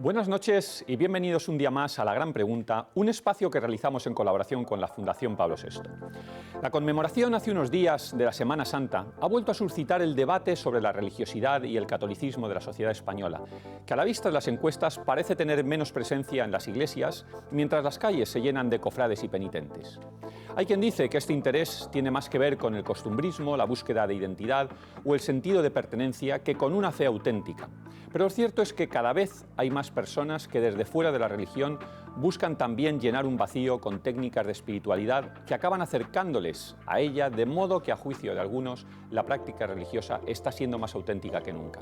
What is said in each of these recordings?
Buenas noches y bienvenidos un día más a La Gran Pregunta, un espacio que realizamos en colaboración con la Fundación Pablo VI. La conmemoración hace unos días de la Semana Santa ha vuelto a suscitar el debate sobre la religiosidad y el catolicismo de la sociedad española, que a la vista de las encuestas parece tener menos presencia en las iglesias, mientras las calles se llenan de cofrades y penitentes. Hay quien dice que este interés tiene más que ver con el costumbrismo, la búsqueda de identidad o el sentido de pertenencia que con una fe auténtica. Pero lo cierto es que cada vez hay más personas que desde fuera de la religión buscan también llenar un vacío con técnicas de espiritualidad que acaban acercándoles a ella, de modo que a juicio de algunos la práctica religiosa está siendo más auténtica que nunca.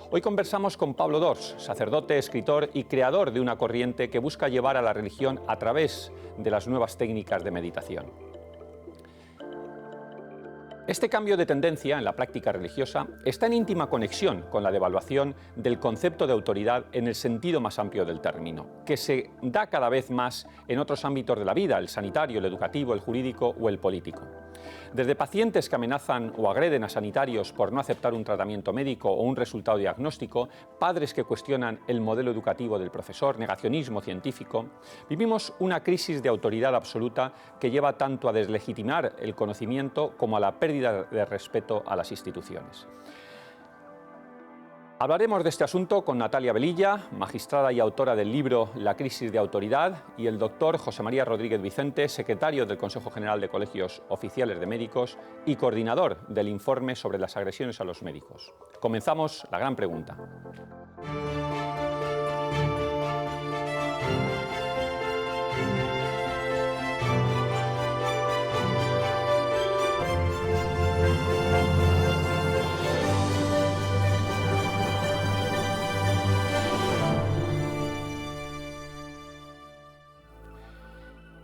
Hoy conversamos con Pablo Dors, sacerdote, escritor y creador de una corriente que busca llevar a la religión a través de las nuevas técnicas de meditación. Este cambio de tendencia en la práctica religiosa está en íntima conexión con la devaluación del concepto de autoridad en el sentido más amplio del término, que se da cada vez más en otros ámbitos de la vida, el sanitario, el educativo, el jurídico o el político. Desde pacientes que amenazan o agreden a sanitarios por no aceptar un tratamiento médico o un resultado diagnóstico, padres que cuestionan el modelo educativo del profesor, negacionismo científico, vivimos una crisis de autoridad absoluta que lleva tanto a deslegitimar el conocimiento como a la pérdida de respeto a las instituciones. Hablaremos de este asunto con Natalia Velilla, magistrada y autora del libro La crisis de autoridad, y el doctor José María Rodríguez Vicente, secretario del Consejo General de Colegios Oficiales de Médicos y coordinador del informe sobre las agresiones a los médicos. Comenzamos La Gran Pregunta.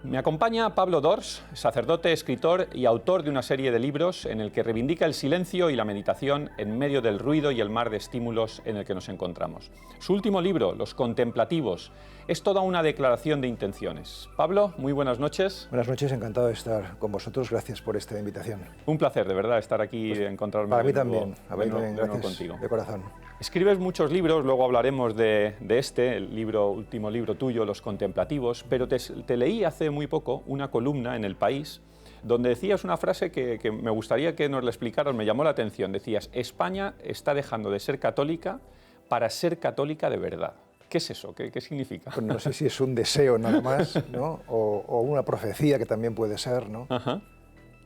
Me acompaña Pablo Dors, sacerdote, escritor y autor de una serie de libros en el que reivindica el silencio y la meditación en medio del ruido y el mar de estímulos en el que nos encontramos. Su último libro, Los Contemplativos, es toda una declaración de intenciones. Pablo, muy buenas noches. Buenas noches, encantado de estar con vosotros. Gracias por esta invitación. Un placer, de verdad, estar aquí y encontrarme para mí también, gracias contigo. De corazón. Escribes muchos libros, luego hablaremos de este, el último libro tuyo, Los Contemplativos, pero te leí hace muy poco una columna en El País donde decías una frase que me gustaría que nos la explicaras, me llamó la atención. Decías, España está dejando de ser católica para ser católica de verdad. ¿Qué es eso? ¿Qué significa? Pues no sé si es un deseo nada más, ¿no? o una profecía que también puede ser, ¿no? Ajá.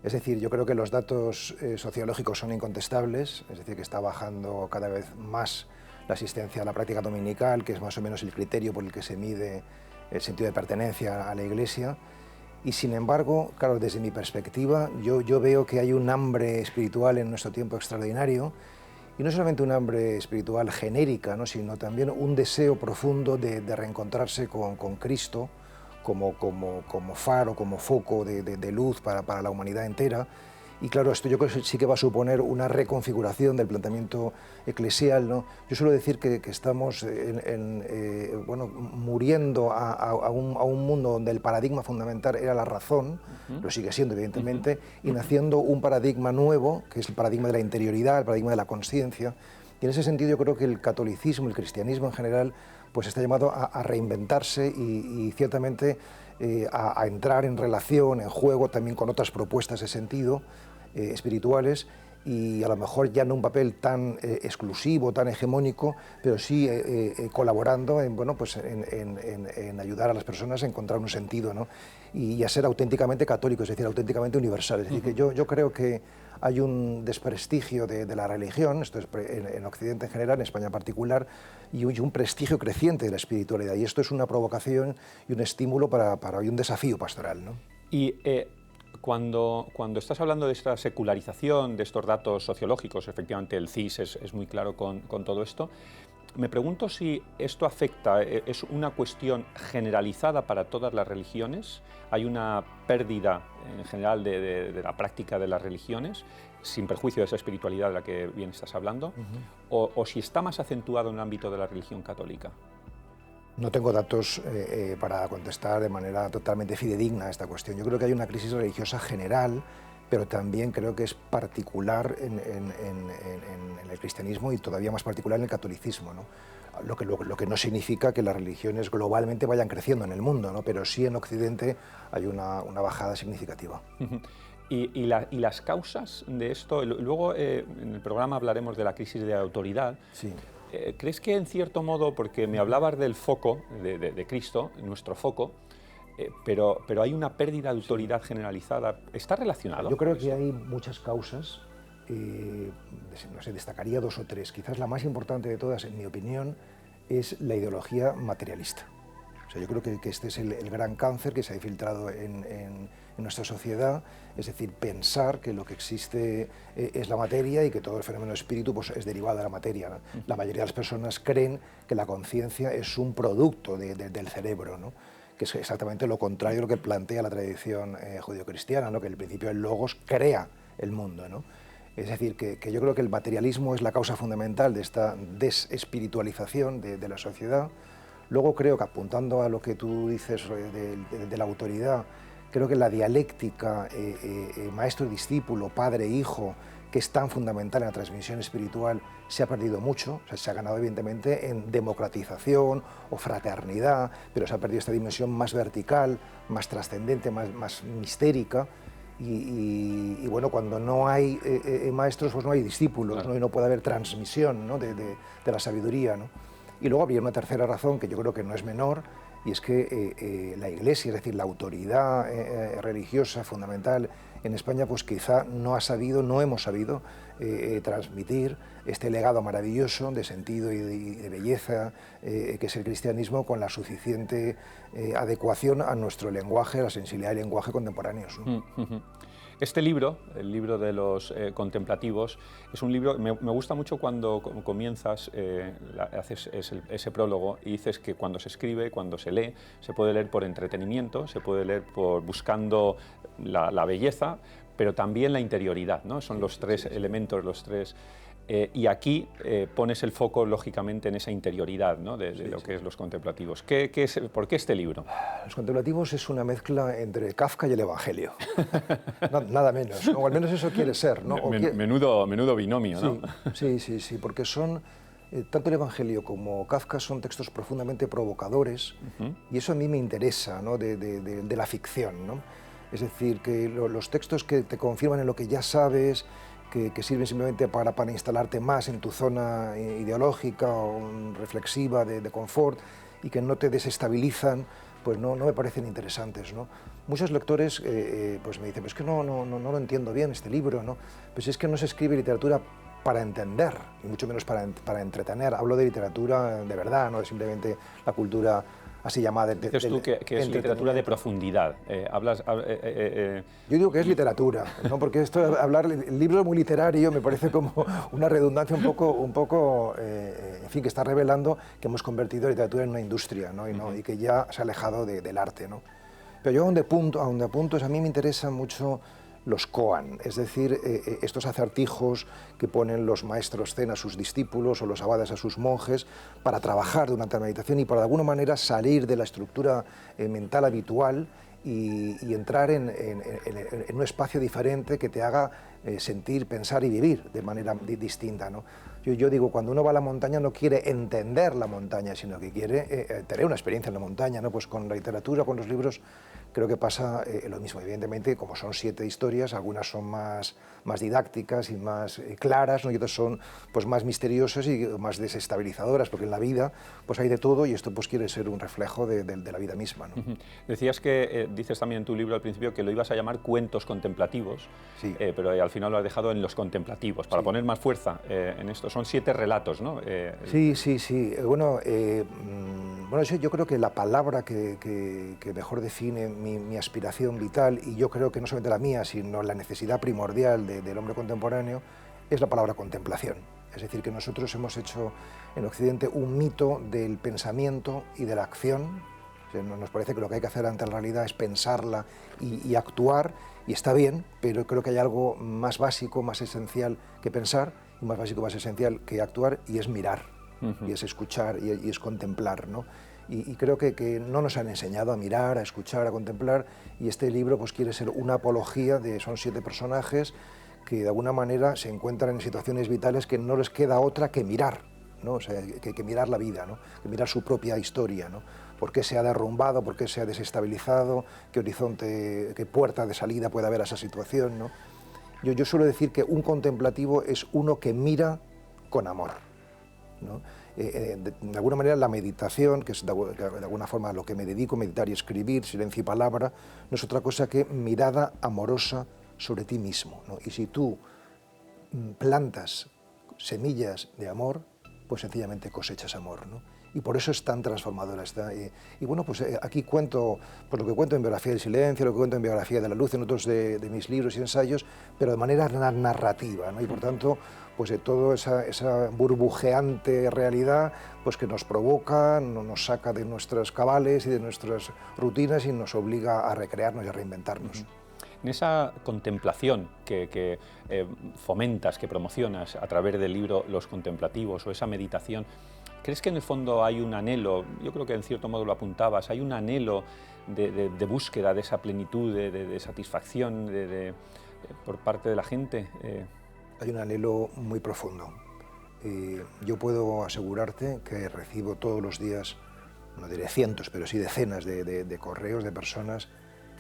Es decir, yo creo que los datos sociológicos son incontestables, es decir, que está bajando cada vez más la asistencia a la práctica dominical, que es más o menos el criterio por el que se mide el sentido de pertenencia a la Iglesia. Y sin embargo, claro, desde mi perspectiva, yo veo que hay un hambre espiritual en nuestro tiempo extraordinario, y no solamente un hambre espiritual genérica, ¿no? Sino también un deseo profundo de reencontrarse con Cristo como faro, como foco de luz para la humanidad entera. Y claro, esto yo creo que sí que va a suponer una reconfiguración del planteamiento eclesial, ¿no? Yo suelo decir que estamos muriendo a un mundo donde el paradigma fundamental era la razón, lo sigue siendo evidentemente, y naciendo un paradigma nuevo, que es el paradigma de la interioridad, el paradigma de la conciencia. Y en ese sentido yo creo que el catolicismo, el cristianismo en general, pues está llamado a reinventarse y ciertamente a entrar en relación, en juego también con otras propuestas de sentido espirituales, y a lo mejor ya no un papel tan exclusivo, tan hegemónico, pero sí colaborando en ayudar a las personas a encontrar un sentido, ¿no? Y a ser auténticamente católico, es decir, auténticamente universal. Es decir, que yo creo que hay un desprestigio de la religión, esto es en Occidente en general, en España en particular, y un prestigio creciente de la espiritualidad. Y esto es una provocación y un estímulo y un desafío pastoral, ¿no? Y cuando estás hablando de esta secularización, de estos datos sociológicos, efectivamente el CIS es muy claro con todo esto, me pregunto si esto afecta, es una cuestión generalizada para todas las religiones, hay una pérdida en general de la práctica de las religiones, sin perjuicio de esa espiritualidad de la que bien estás hablando, o si está más acentuado en el ámbito de la religión católica. No tengo datos para contestar de manera totalmente fidedigna a esta cuestión. Yo creo que hay una crisis religiosa general, pero también creo que es particular en el cristianismo y todavía más particular en el catolicismo, ¿no? lo que no significa que las religiones globalmente vayan creciendo en el mundo, ¿no? Pero sí en Occidente hay una bajada significativa. Y las causas de esto, luego en el programa hablaremos de la crisis de autoridad. Sí. ¿Crees que en cierto modo, porque me hablabas del foco de Cristo, nuestro foco, pero hay una pérdida de autoridad generalizada, ¿está relacionado? Yo creo que hay muchas causas, no sé, destacaría 2 o 3. Quizás la más importante de todas, en mi opinión, es la ideología materialista. O sea, yo creo que este es el gran cáncer que se ha infiltrado en nuestra sociedad, es decir, pensar que lo que existe es la materia y que todo el fenómeno espíritu pues, es derivado de la materia, ¿no? La mayoría de las personas creen que la conciencia es un producto del cerebro, ¿no? Que es exactamente lo contrario de lo que plantea la tradición judeocristiana, ¿no? Que el principio del logos crea el mundo, ¿no? Es decir, que yo creo que el materialismo es la causa fundamental de esta desespiritualización de la sociedad. Luego creo que, apuntando a lo que tú dices de la autoridad, creo que la dialéctica maestro-discípulo, padre-hijo, que es tan fundamental en la transmisión espiritual, se ha perdido mucho. O sea, se ha ganado evidentemente en democratización o fraternidad, pero se ha perdido esta dimensión más vertical, más trascendente, más mistérica. Y bueno, cuando no hay maestros, pues no hay discípulos, claro, ¿no? Y no puede haber transmisión, ¿no? de la sabiduría, ¿no? Y luego había una tercera razón que yo creo que no es menor, y es que la Iglesia, es decir, la autoridad religiosa fundamental en España, pues quizá no hemos sabido transmitir este legado maravilloso de sentido y de belleza que es el cristianismo, con la suficiente adecuación a nuestro lenguaje, a la sensibilidad del lenguaje contemporáneos, ¿no? Este libro, el libro de los contemplativos, es un libro, me gusta mucho cuando comienzas, haces ese prólogo y dices que cuando se escribe, cuando se lee, se puede leer por entretenimiento, se puede leer buscando la belleza, pero también la interioridad, ¿no? Son los tres elementos, los tres... y aquí pones el foco, lógicamente, en esa interioridad, ¿no? de lo que es los contemplativos. ¿Por qué este libro? Los contemplativos es una mezcla entre Kafka y el Evangelio. Nada menos, ¿no? O al menos eso quiere ser, ¿no? Menudo binomio, ¿no? Sí, porque son... tanto el Evangelio como Kafka son textos profundamente provocadores, y eso a mí me interesa, ¿no? de la ficción, ¿no? Es decir, que los textos que te confirman en lo que ya sabes, que sirven simplemente para instalarte más en tu zona ideológica o reflexiva de confort, y que no te desestabilizan, pues no me parecen interesantes, ¿no? Muchos lectores pues me dicen, pues que no lo entiendo bien este libro, ¿no? Pues es que no se escribe literatura para entender, y mucho menos para entretener. Hablo de literatura de verdad, no de simplemente la cultura así llamada. Dices tú que es literatura de profundidad. Yo digo que es literatura, ¿no? Porque esto de hablar, el libro muy literario me parece como una redundancia un poco en fin, que está revelando que hemos convertido la literatura en una industria, ¿no? Y que ya se ha alejado del arte, ¿no? Pero yo a donde apunto es, a mí me interesan mucho los koan, es decir, estos acertijos que ponen los maestros zen a sus discípulos o los abades a sus monjes para trabajar durante la meditación y para de alguna manera salir de la estructura mental habitual y entrar en un espacio diferente que te haga sentir, pensar y vivir de manera distinta, ¿no? Yo digo, cuando uno va a la montaña no quiere entender la montaña, sino que quiere tener una experiencia en la montaña, ¿no? Pues con la literatura, con los libros, creo que pasa lo mismo. Evidentemente, como son 7 historias, algunas son más didácticas y más claras, ¿no? Y otras son pues, más misteriosas y más desestabilizadoras, porque en la vida pues, hay de todo, y esto pues, quiere ser un reflejo de la vida misma, ¿no? Decías que, dices también en tu libro al principio, que lo ibas a llamar cuentos contemplativos, sí, pero al final lo has dejado en los contemplativos, para poner más fuerza en esto. Son 7 relatos, ¿no? Sí. Bueno, yo creo que la palabra que mejor define mi aspiración vital, y yo creo que no solamente la mía, sino la necesidad primordial del hombre contemporáneo, es la palabra contemplación. Es decir, que nosotros hemos hecho en Occidente un mito del pensamiento y de la acción. O sea, nos parece que lo que hay que hacer ante la realidad es pensarla y actuar, y está bien, pero creo que hay algo más básico, más esencial que pensar, y más básico, más esencial que actuar, y es mirar, y es escuchar, y es contemplar, ¿no? Y creo que no nos han enseñado a mirar, a escuchar, a contemplar, y este libro pues, quiere ser una apología son 7 personajes que de alguna manera se encuentran en situaciones vitales que no les queda otra que mirar, ¿no? O sea, que hay que mirar la vida, ¿no? Que mirar su propia historia, ¿no? ¿Por qué se ha derrumbado? ¿Por qué se ha desestabilizado? ¿Qué horizonte, qué puerta de salida puede haber a esa situación, ¿no? Yo suelo decir que un contemplativo es uno que mira con amor, ¿no? De alguna manera la meditación, que es de alguna forma a lo que me dedico, meditar y escribir, silencio y palabra, no es otra cosa que mirada amorosa sobre ti mismo, ¿no? Y si tú plantas semillas de amor, pues sencillamente cosechas amor, ¿no? Y por eso es tan transformadora esta. Y bueno, pues aquí cuento pues lo que cuento en Biografía del Silencio, lo que cuento en Biografía de la Luz, en otros de mis libros y ensayos, pero de manera narrativa, ¿no? Y por tanto, pues de toda esa burbujeante realidad pues que nos provoca, nos saca de nuestras cabales y de nuestras rutinas y nos obliga a recrearnos y a reinventarnos. En esa contemplación que fomentas, que promocionas a través del libro Los Contemplativos, o esa meditación, ¿crees que en el fondo hay un anhelo, yo creo que en cierto modo lo apuntabas, hay un anhelo de búsqueda de esa plenitud, de satisfacción por parte de la gente? Hay un anhelo muy profundo. Yo puedo asegurarte que recibo todos los días, no diré cientos, pero sí decenas de correos de personas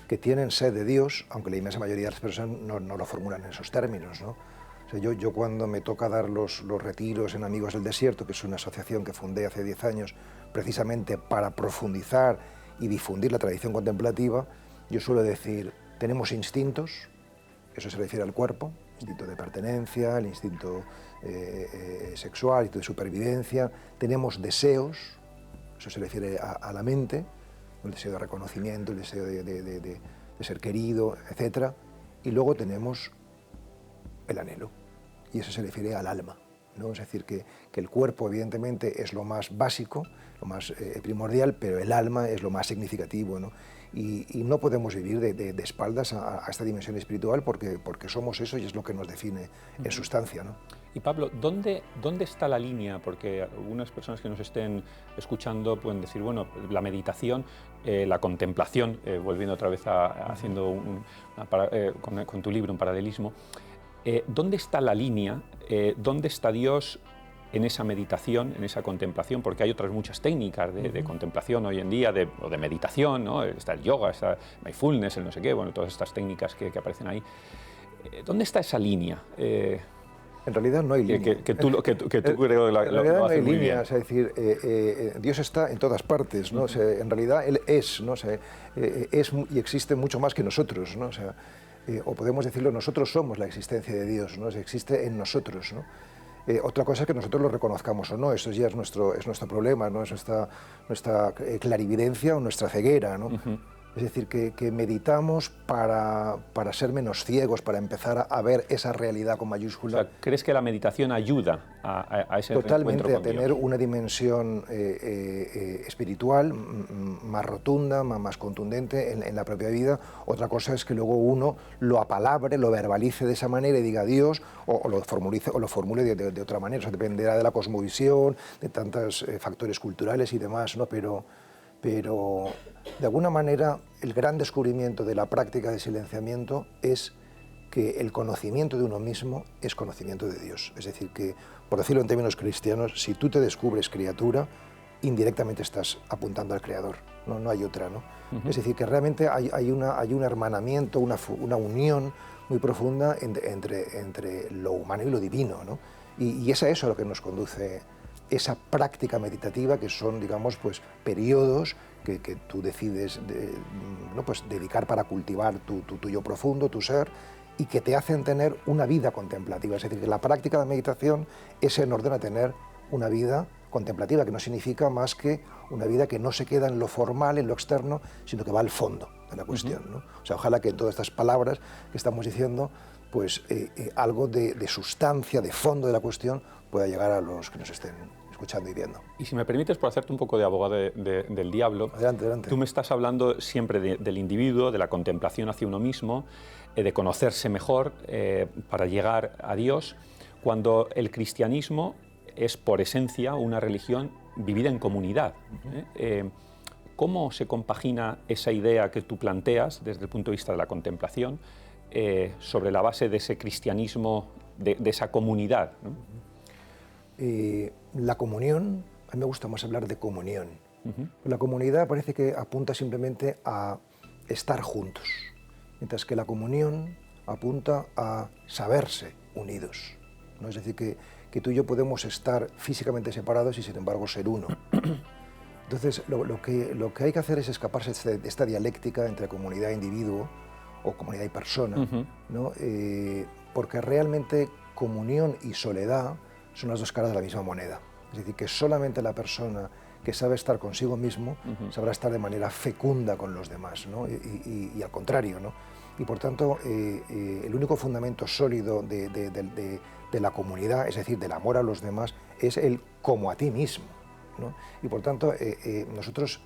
que tienen sed de Dios, aunque la inmensa mayoría de las personas no lo formulan en esos términos, ¿no? O sea, yo cuando me toca dar los retiros en Amigos del Desierto, que es una asociación que fundé hace 10 años precisamente para profundizar y difundir la tradición contemplativa, yo suelo decir, tenemos instintos, eso se refiere al cuerpo, instinto de pertenencia, el instinto sexual, el instinto de supervivencia, tenemos deseos, eso se refiere a la mente, el deseo de reconocimiento, el deseo de ser querido, etc. Y luego tenemos el anhelo, y eso se refiere al alma, ¿no? Es decir, que el cuerpo evidentemente es lo más básico, lo más primordial, pero el alma es lo más significativo, ¿no? Y no podemos vivir de espaldas a esta dimensión espiritual porque somos eso y es lo que nos define en sustancia, ¿no? Y Pablo, ¿dónde está la línea? Porque algunas personas que nos estén escuchando pueden decir, bueno, la meditación, la contemplación, volviendo otra vez haciendo con tu libro un paralelismo, ¿dónde está la línea? ¿Dónde está Dios en esa meditación, en esa contemplación? Porque hay otras muchas técnicas de contemplación hoy en día, o de meditación, ¿no? Está el yoga, está el mindfulness, el no sé qué, bueno, todas estas técnicas que aparecen ahí. ¿Dónde está esa línea? En realidad no hay línea. Que tú creo que lo haces muy bien. Es decir, Dios está en todas partes, ¿no? O sea, en realidad Él es, ¿no? O sea, es y existe mucho más que nosotros, ¿no? O sea, o podemos decirlo, nosotros somos la existencia de Dios, ¿no? O sea, existe en nosotros, ¿no? Otra cosa es que nosotros lo reconozcamos o no, eso ya es nuestro problema, ¿no? Es nuestra clarividencia o nuestra ceguera, ¿no? Es decir, que meditamos para ser menos ciegos, para empezar a ver esa realidad con mayúscula. O sea, ¿crees que la meditación ayuda a ese totalmente reencuentro con a tener Dios? una dimensión espiritual más rotunda, más contundente en la propia vida? Otra cosa es que luego uno lo apalabre, lo verbalice de esa manera y diga Dios, o lo formule de otra manera. O sea, dependerá de la cosmovisión, de tantos factores culturales y demás, ¿no? Pero de alguna manera el gran descubrimiento de la práctica de silenciamiento es que el conocimiento de uno mismo es conocimiento de Dios. Es decir, que, por decirlo en términos cristianos, si tú te descubres criatura, indirectamente estás apuntando al Creador, no hay otra, ¿no? Es decir, que realmente hay un hermanamiento, una unión muy profunda entre lo humano y lo divino, ¿no? Y es a eso a lo que nos conduce esa práctica meditativa, que son, digamos, pues periodos que tú decides pues dedicar para cultivar tu yo profundo, tu ser, y que te hacen tener una vida contemplativa. Es decir, que la práctica de meditación es en orden a tener una vida contemplativa, que no significa más que una vida que no se queda en lo formal, en lo externo, sino que va al fondo de la cuestión, ¿no? O sea, ojalá que en todas estas palabras que estamos diciendo, pues algo de sustancia, de fondo de la cuestión, pueda llegar a los que nos estén escuchando y viendo. Y si me permites, por hacerte un poco de abogado del diablo, adelante. Tú me estás hablando siempre del individuo, de la contemplación hacia uno mismo, de conocerse mejor para llegar a Dios, cuando el cristianismo es por esencia una religión vivida en comunidad. ¿Cómo se compagina esa idea que tú planteas desde el punto de vista de la contemplación sobre la base de ese cristianismo, de esa comunidad, ¿no? La comunión, a mí me gusta más hablar de comunión. La comunidad parece que apunta simplemente a estar juntos, mientras que la comunión apunta a saberse unidos, ¿no? Es decir, que tú y yo podemos estar físicamente separados y sin embargo ser uno. Entonces, lo que hay que hacer es escaparse de esta dialéctica entre comunidad e individuo, o comunidad y persona, ¿no? Porque realmente comunión y soledad son las dos caras de la misma moneda. Es decir, que solamente la persona que sabe estar consigo mismo sabrá estar de manera fecunda con los demás, ¿no? Y al contrario, ¿no? Y por tanto, el único fundamento sólido de la comunidad, es decir, del amor a los demás, es el como a ti mismo, ¿no? Y por tanto, nosotros,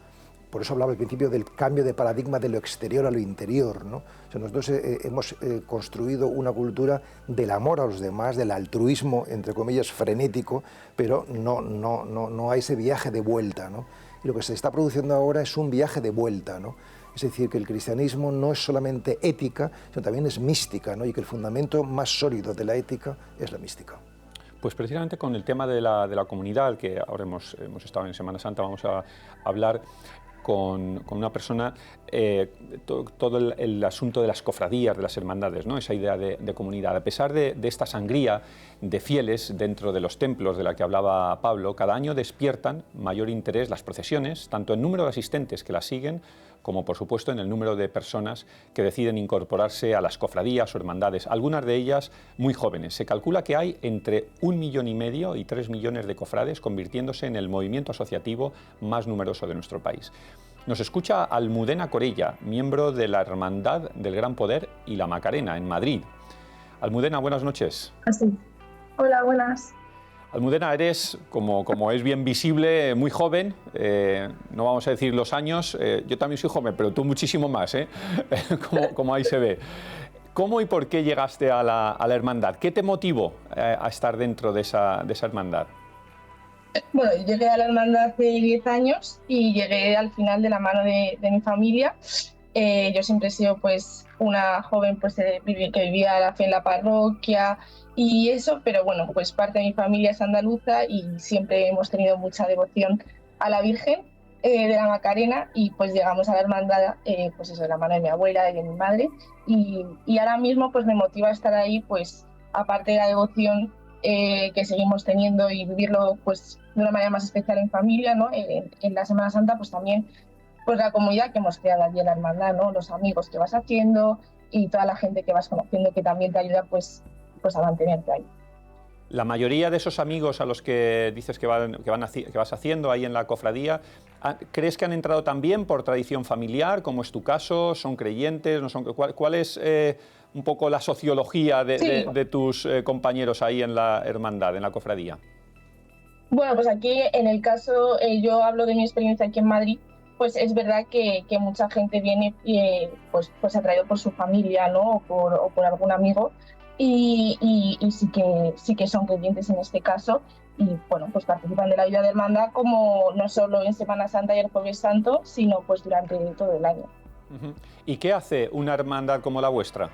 por eso hablaba al principio del cambio de paradigma de lo exterior a lo interior, ¿no? O sea, nosotros hemos construido una cultura del amor a los demás, del altruismo, entre comillas, frenético, pero no hay ese viaje de vuelta, ¿no? Y lo que se está produciendo ahora es un viaje de vuelta, ¿no? Es decir, que el cristianismo no es solamente ética, sino también es mística, ¿no? Y que el fundamento más sólido de la ética es la mística. Pues precisamente con el tema de la comunidad, que ahora hemos estado en Semana Santa, vamos a hablar con una persona, todo el asunto de las cofradías, de las hermandades, ¿no? Esa idea de comunidad. A pesar de esta sangría de fieles dentro de los templos de la que hablaba Pablo, cada año despiertan mayor interés las procesiones, tanto en número de asistentes que las siguen, como por supuesto en el número de personas que deciden incorporarse a las cofradías o hermandades, algunas de ellas muy jóvenes. Se calcula que hay entre 1,5 millones y 3 millones de cofrades, convirtiéndose en el movimiento asociativo más numeroso de nuestro país. Nos escucha Almudena Corella, miembro de la Hermandad del Gran Poder y la Macarena, en Madrid. Almudena, buenas noches. Sí. Hola, buenas. Almudena, eres, como es bien visible, muy joven, no vamos a decir los años, yo también soy joven, pero tú muchísimo más, como ahí se ve. ¿Cómo y por qué llegaste a la hermandad? ¿Qué te motivó a estar dentro de esa hermandad? Bueno, yo llegué a la hermandad hace 10 años y llegué al final de la mano de mi familia. Yo siempre he sido pues una joven pues, que vivía la fe en la parroquia y eso, pero bueno, pues parte de mi familia es andaluza y siempre hemos tenido mucha devoción a la Virgen de la Macarena y pues llegamos a la hermandad, pues eso, de la mano de mi abuela y de mi madre y ahora mismo pues me motiva a estar ahí, pues aparte de la devoción que seguimos teniendo y vivirlo pues de una manera más especial en familia, ¿no? En la Semana Santa pues también pues la comunidad que hemos creado allí en la hermandad, ¿no? Los amigos que vas haciendo y toda la gente que vas conociendo que también te ayuda pues a mantenerte ahí. La mayoría de esos amigos a los que dices que vas haciendo ahí en la cofradía, ¿crees que han entrado también por tradición familiar, como es tu caso? ¿Son creyentes? ¿No son? ¿Cuál es un poco la sociología de tus compañeros ahí en la hermandad, en la cofradía? Bueno, pues aquí en el caso, yo hablo de mi experiencia aquí en Madrid, pues es verdad que mucha gente viene pues atraído por su familia, ¿no? o por algún amigo y sí que son creyentes en este caso y bueno, pues participan de la vida de hermandad como no solo en Semana Santa y el Jueves Santo, sino pues durante todo el año. ¿Y qué hace una hermandad como la vuestra,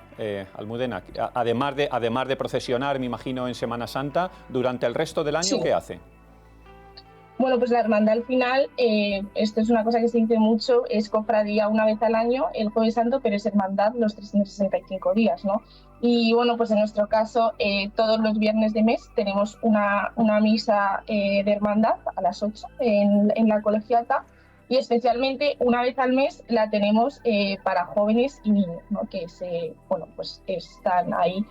Almudena? Además de procesionar, me imagino, en Semana Santa, durante el resto del año, sí. ¿Qué hace? Bueno, pues la hermandad al final, esto es una cosa que se dice mucho, es cofradía una vez al año, el Jueves Santo, pero es hermandad los 365 días, ¿no? Y bueno, pues en nuestro caso, todos los viernes de mes tenemos una misa de hermandad a las 8 en la colegiata y especialmente una vez al mes la tenemos para jóvenes y niños, ¿no? Que pues están ahí.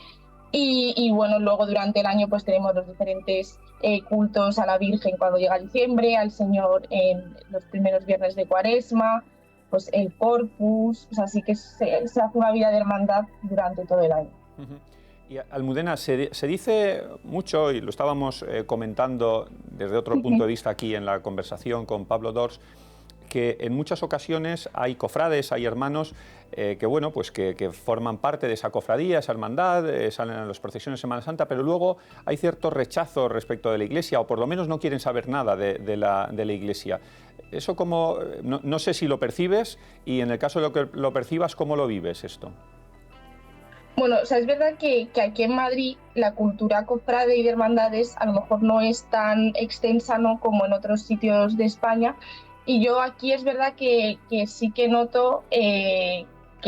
Y bueno, luego durante el año pues tenemos los diferentes cultos a la Virgen cuando llega diciembre, al Señor en los primeros viernes de Cuaresma, pues el Corpus, o sea, sí que se hace una vida de hermandad durante todo el año. Y Almudena, se dice mucho, y lo estábamos comentando desde otro punto de vista aquí en la conversación con Pablo Dors, que en muchas ocasiones hay cofrades, hay hermanos que, bueno, pues que forman parte de esa cofradía, esa hermandad, salen a las procesiones de Semana Santa, pero luego hay cierto rechazo respecto de la Iglesia, o por lo menos no quieren saber nada de la Iglesia. Eso como, no sé si lo percibes, y en el caso de que lo percibas, ¿cómo lo vives esto? Bueno, o sea, es verdad que aquí en Madrid la cultura cofrade y de hermandades a lo mejor no es tan extensa, ¿no?, como en otros sitios de España. Y yo aquí es verdad que sí que noto que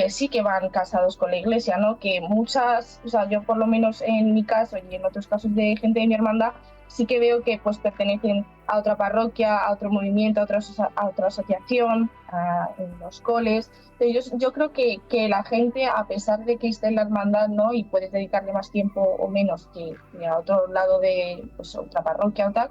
sí que van casados con la iglesia, ¿no? Que muchas, o sea, yo por lo menos en mi caso y en otros casos de gente de mi hermandad, sí que veo que pues pertenecen a otra parroquia, a otro movimiento, a otra asociación, en los coles. Yo creo que la gente, a pesar de que esté en la hermandad, ¿no?, y puedes dedicarle más tiempo o menos que a otro lado de pues, otra parroquia o tal,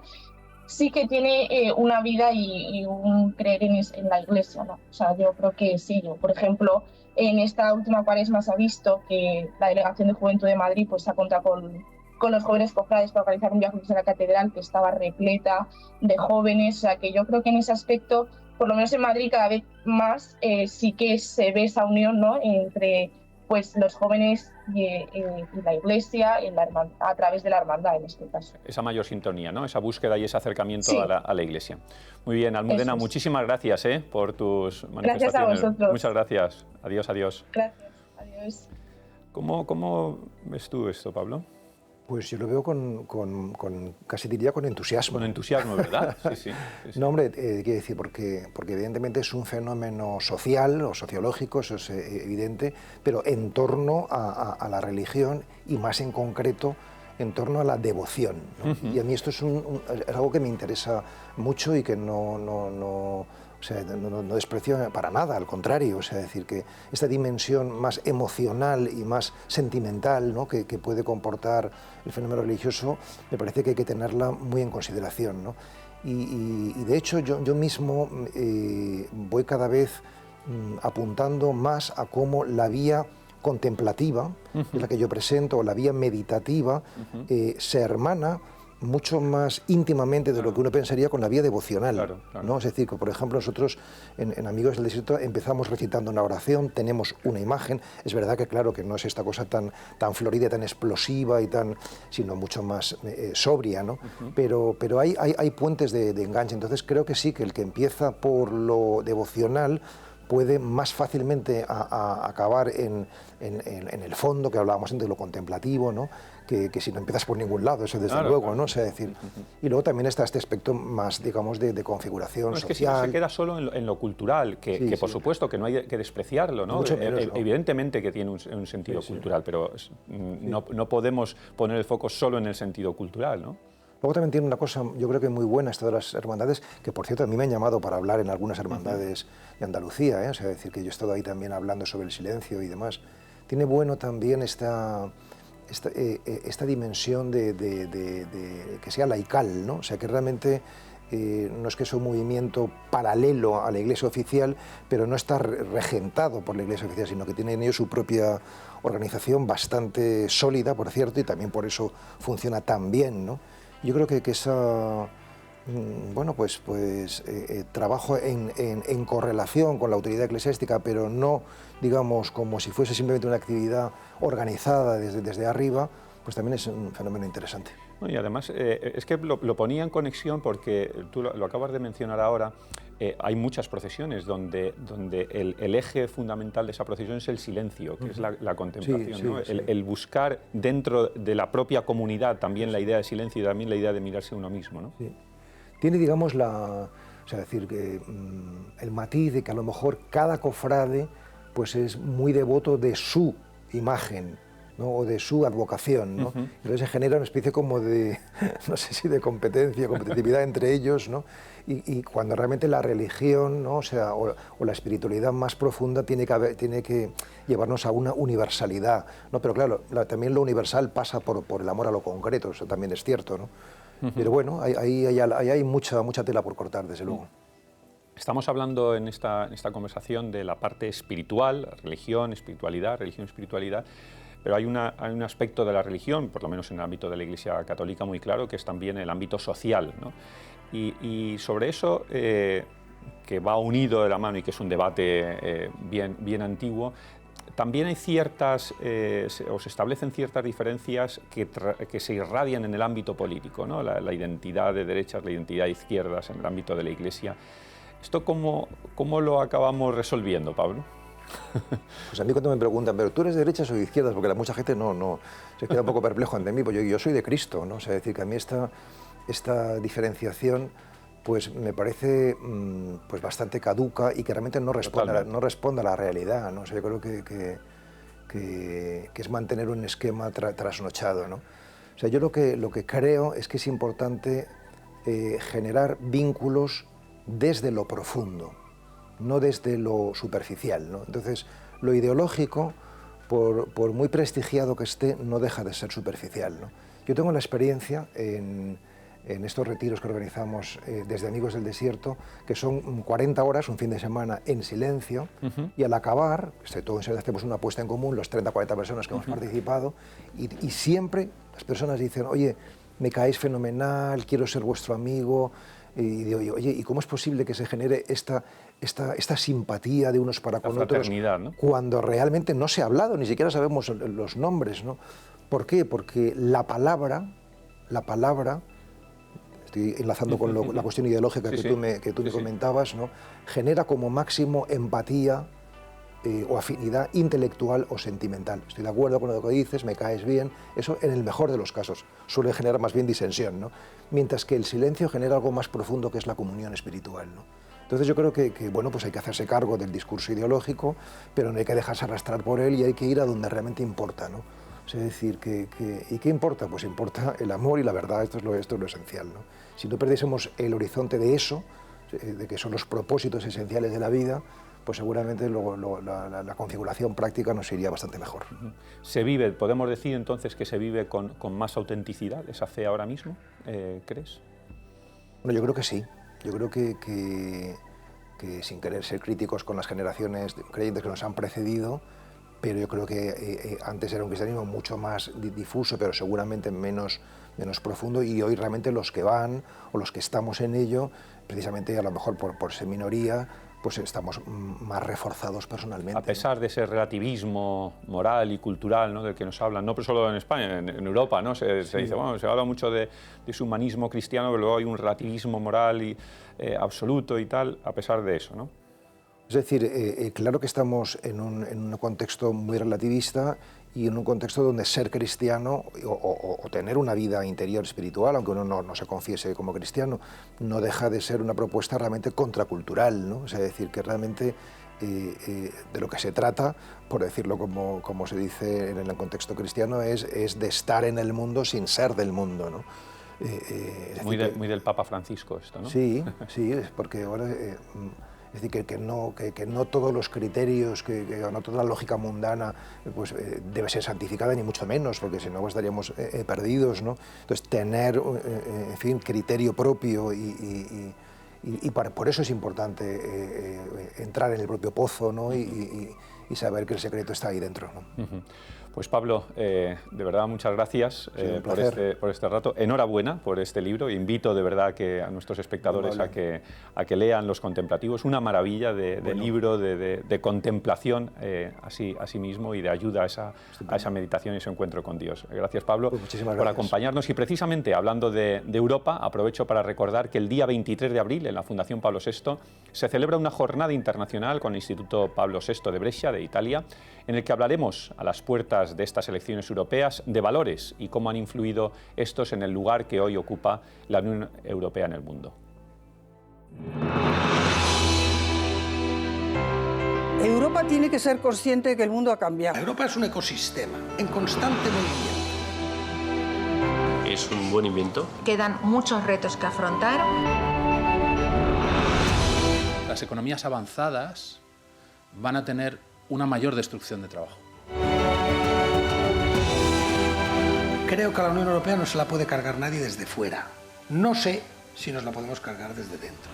sí que tiene una vida y un creer en la iglesia, ¿no? O sea, yo creo que sí. Yo, por ejemplo, en esta última Cuaresma se ha visto que la Delegación de Juventud de Madrid pues, se ha contado con los jóvenes cofrades para organizar un viaje a la catedral que estaba repleta de jóvenes. O sea, que yo creo que en ese aspecto, por lo menos en Madrid, cada vez más sí que se ve esa unión, ¿no?, entre pues los jóvenes y la iglesia a través de la hermandad en este caso. Esa mayor sintonía, ¿no? Esa búsqueda y ese acercamiento Sí, a la iglesia. Muy bien, Almudena, muchísimas gracias por tus manifestaciones. Gracias a vosotros. Muchas gracias. Adiós, adiós. Gracias. Adiós. ¿Cómo ves tú esto, Pablo? Pues yo lo veo casi diría con entusiasmo. Con entusiasmo, ¿verdad? Sí, sí. No, hombre, quiero decir, porque evidentemente es un fenómeno social o sociológico, eso es evidente, pero en torno a la religión y más en concreto en torno a la devoción, ¿no? Y a mí esto es algo que me interesa mucho y que no desprecio para nada, al contrario, o sea, decir que esta dimensión más emocional y más sentimental, ¿no?, que puede comportar el fenómeno religioso, me parece que hay que tenerla muy en consideración, ¿no? Y de hecho yo mismo voy cada vez apuntando más a cómo la vía contemplativa, que es la que yo presento, o la vía meditativa, se hermana mucho más íntimamente de lo que uno pensaría con la vía devocional, ¿no? Es decir, que por ejemplo nosotros en Amigos del Desierto empezamos recitando una oración, tenemos una imagen, es verdad que claro que no es esta cosa tan florida, tan explosiva sino mucho más sobria, ¿no? Pero hay puentes de enganche, entonces creo que sí, que el que empieza por lo devocional puede más fácilmente acabar en el fondo, que hablábamos antes de lo contemplativo, ¿no?, que si no empiezas por ningún lado, eso desde luego, ¿no? O sea, decir, y luego también está este aspecto más, digamos, de configuración social. Es que si no se queda solo en lo cultural, que por supuesto que no hay que despreciarlo, ¿no? Evidentemente que tiene un sentido cultural, pero no podemos poner el foco solo en el sentido cultural, ¿no? Luego también tiene una cosa, yo creo que muy buena, esto de las hermandades, que por cierto a mí me han llamado para hablar en algunas hermandades de Andalucía, o sea, decir que yo he estado ahí también hablando sobre el silencio y demás. Tiene bueno también esta dimensión de que sea laical, ¿no? O sea, que realmente no es que sea un movimiento paralelo a la Iglesia oficial, pero no está regentado por la Iglesia oficial, sino que tiene en ello su propia organización bastante sólida, por cierto, y también por eso funciona tan bien, ¿no? Yo creo que esa, bueno, trabajo en correlación con la autoridad eclesiástica, pero no, digamos, como si fuese simplemente una actividad organizada desde arriba, pues también es un fenómeno interesante. Y además, es que lo ponía en conexión porque tú lo acabas de mencionar ahora, hay muchas procesiones donde el eje fundamental de esa procesión es el silencio, que es la contemplación, ¿no? El buscar dentro de la propia comunidad también la idea de silencio y también la idea de mirarse a uno mismo, ¿no? Sí. Tiene, digamos, o sea, decir que el matiz de que a lo mejor cada cofrade pues es muy devoto de su imagen, ¿no?, o de su advocación, ¿no? Entonces se genera una especie como de, no sé si de competitividad entre ellos, ¿no? Y cuando realmente la religión, ¿no?, o sea, o la espiritualidad más profunda tiene que llevarnos a una universalidad, ¿no? Pero claro, también lo universal pasa por el amor a lo concreto, eso también es cierto, ¿no? Pero bueno, ahí hay mucha tela por cortar, desde luego. Estamos hablando en esta conversación de la parte espiritual, religión, espiritualidad, pero hay un aspecto de la religión, por lo menos en el ámbito de la Iglesia Católica muy claro, que es también el ámbito social, ¿no? Y sobre eso, que va unido de la mano y que es un debate bien antiguo, también hay o se establecen ciertas diferencias que se irradian en el ámbito político, ¿no? La identidad de derechas, la identidad de izquierdas en el ámbito de la Iglesia. ¿Esto cómo lo acabamos resolviendo, Pablo? Pues a mí cuando me preguntan, ¿pero tú eres de derechas o de izquierdas? Porque mucha gente no se queda un poco perplejo ante mí, pues yo soy de Cristo, ¿no? O sea, es decir, que a mí esta diferenciación pues me parece pues bastante caduca y que realmente no responde a la realidad, ¿no? O sea, yo creo que es mantener un esquema trasnochado, ¿no? O sea, yo lo que creo es que es importante generar vínculos desde lo profundo, no desde lo superficial, ¿no? Entonces, lo ideológico, por muy prestigiado que esté, no deja de ser superficial, ¿no? Yo tengo la experiencia en estos retiros que organizamos desde Amigos del Desierto, que son 40 horas, un fin de semana, en silencio, y al acabar, todos hacemos una apuesta en común, los 30 40 personas que hemos participado, y siempre las personas dicen, oye, me caéis fenomenal, quiero ser vuestro amigo, y digo, oye, ¿y cómo es posible que se genere esta simpatía de unos para con otros, ¿no? Cuando realmente no se ha hablado, ni siquiera sabemos los nombres, ¿no? ¿Por qué? Porque la palabra, estoy enlazando con la cuestión ideológica que tú me comentabas, ¿no? Genera como máximo empatía o afinidad intelectual o sentimental. Estoy de acuerdo con lo que dices, me caes bien, eso en el mejor de los casos suele generar más bien disensión, ¿no? Mientras que el silencio genera algo más profundo que es la comunión espiritual, ¿no? Entonces yo creo que bueno, pues hay que hacerse cargo del discurso ideológico, pero no hay que dejarse arrastrar por él y hay que ir a donde realmente importa, ¿no? Es decir, ¿y qué importa? Pues importa el amor y la verdad, esto es lo esencial, ¿no? Si no perdiésemos el horizonte de eso, de que son los propósitos esenciales de la vida, pues seguramente la configuración práctica nos iría bastante mejor. ¿Se vive, podemos decir entonces que se vive con más autenticidad esa fe ahora mismo, crees? Bueno, yo creo que sí. Yo creo que sin querer ser críticos con las generaciones creyentes que nos han precedido, pero yo creo que antes era un cristianismo mucho más difuso, pero seguramente menos profundo, y hoy realmente los que van o los que estamos en ello, precisamente a lo mejor por ser minoría, pues estamos más reforzados personalmente. A pesar de ese relativismo moral y cultural, ¿no?, del que nos hablan, no solo en España, en Europa, ¿no? Se dice, bueno, se habla mucho de ese humanismo cristiano, pero luego hay un relativismo moral y, absoluto y tal, a pesar de eso, ¿no? Es decir, claro que estamos en un contexto muy relativista y en un contexto donde ser cristiano o tener una vida interior espiritual, aunque uno no se confiese como cristiano, no deja de ser una propuesta realmente contracultural, ¿no? O sea, decir que realmente de lo que se trata, por decirlo como se dice en el contexto cristiano, es de estar en el mundo sin ser del mundo, ¿no? Muy del Papa Francisco esto, ¿no? Sí, es porque ahora... Es decir, que no todos los criterios, que no toda la lógica mundana pues, debe ser santificada, ni mucho menos, porque si no pues, estaríamos perdidos, ¿no? Entonces, tener, en fin, criterio propio y por eso es importante entrar en el propio pozo, ¿no? y saber que el secreto está ahí dentro, ¿no? Pues Pablo, de verdad muchas gracias por este rato. Enhorabuena por este libro. Invito de verdad a nuestros espectadores a que lean Los Contemplativos. Una maravilla de libro de contemplación a sí mismo y de ayuda a esa meditación y ese encuentro con Dios. Gracias, Pablo, por acompañarnos. Y precisamente hablando de Europa, aprovecho para recordar que el día 23 de abril en la Fundación Pablo VI se celebra una jornada internacional con el Instituto Pablo VI de Brescia, de Italia, en el que hablaremos a las puertas de estas elecciones europeas de valores y cómo han influido estos en el lugar que hoy ocupa la Unión Europea en el mundo. Europa tiene que ser consciente de que el mundo ha cambiado. Europa es un ecosistema en constante movimiento. ¿Es un buen invento? Quedan muchos retos que afrontar. Las economías avanzadas van a tener una mayor destrucción de trabajo. Creo que a la Unión Europea no se la puede cargar nadie desde fuera. No sé si nos la podemos cargar desde dentro.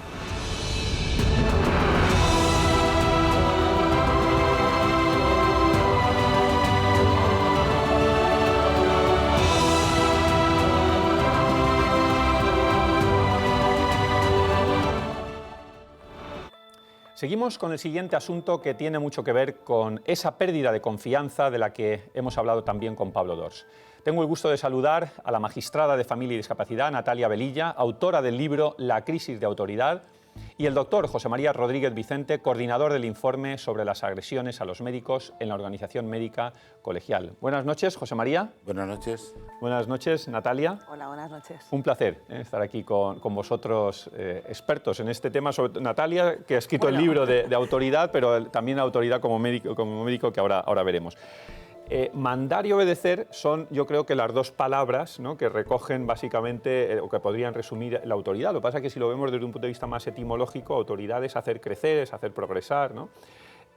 Seguimos con el siguiente asunto que tiene mucho que ver con esa pérdida de confianza de la que hemos hablado también con Pablo Dors. Tengo el gusto de saludar a la magistrada de Familia y Discapacidad, Natalia Velilla, autora del libro La crisis de autoridad, y el doctor José María Rodríguez Vicente, coordinador del informe sobre las agresiones a los médicos en la Organización Médica Colegial. Buenas noches, José María. Buenas noches. Buenas noches, Natalia. Hola, buenas noches. Un placer estar aquí con vosotros, expertos en este tema. Sobre Natalia, que ha escrito el libro de autoridad, pero también autoridad como médico que ahora veremos. Mandar y obedecer son, yo creo que las dos palabras, ¿no?, que recogen básicamente o que podrían resumir la autoridad. Lo que pasa es que si lo vemos desde un punto de vista más etimológico, autoridad es hacer crecer, es hacer progresar, ¿no?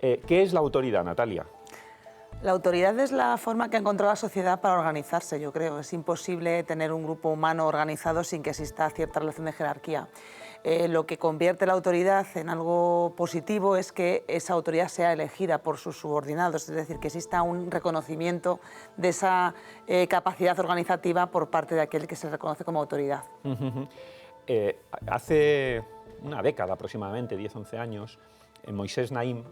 ¿Qué es la autoridad, Natalia? La autoridad es la forma que ha encontrado la sociedad para organizarse, yo creo. Es imposible tener un grupo humano organizado sin que exista cierta relación de jerarquía. Lo que convierte la autoridad en algo positivo es que esa autoridad sea elegida por sus subordinados, es decir, que exista un reconocimiento de esa capacidad organizativa por parte de aquel que se reconoce como autoridad. Hace una década aproximadamente, 10-11 años, Moisés Naim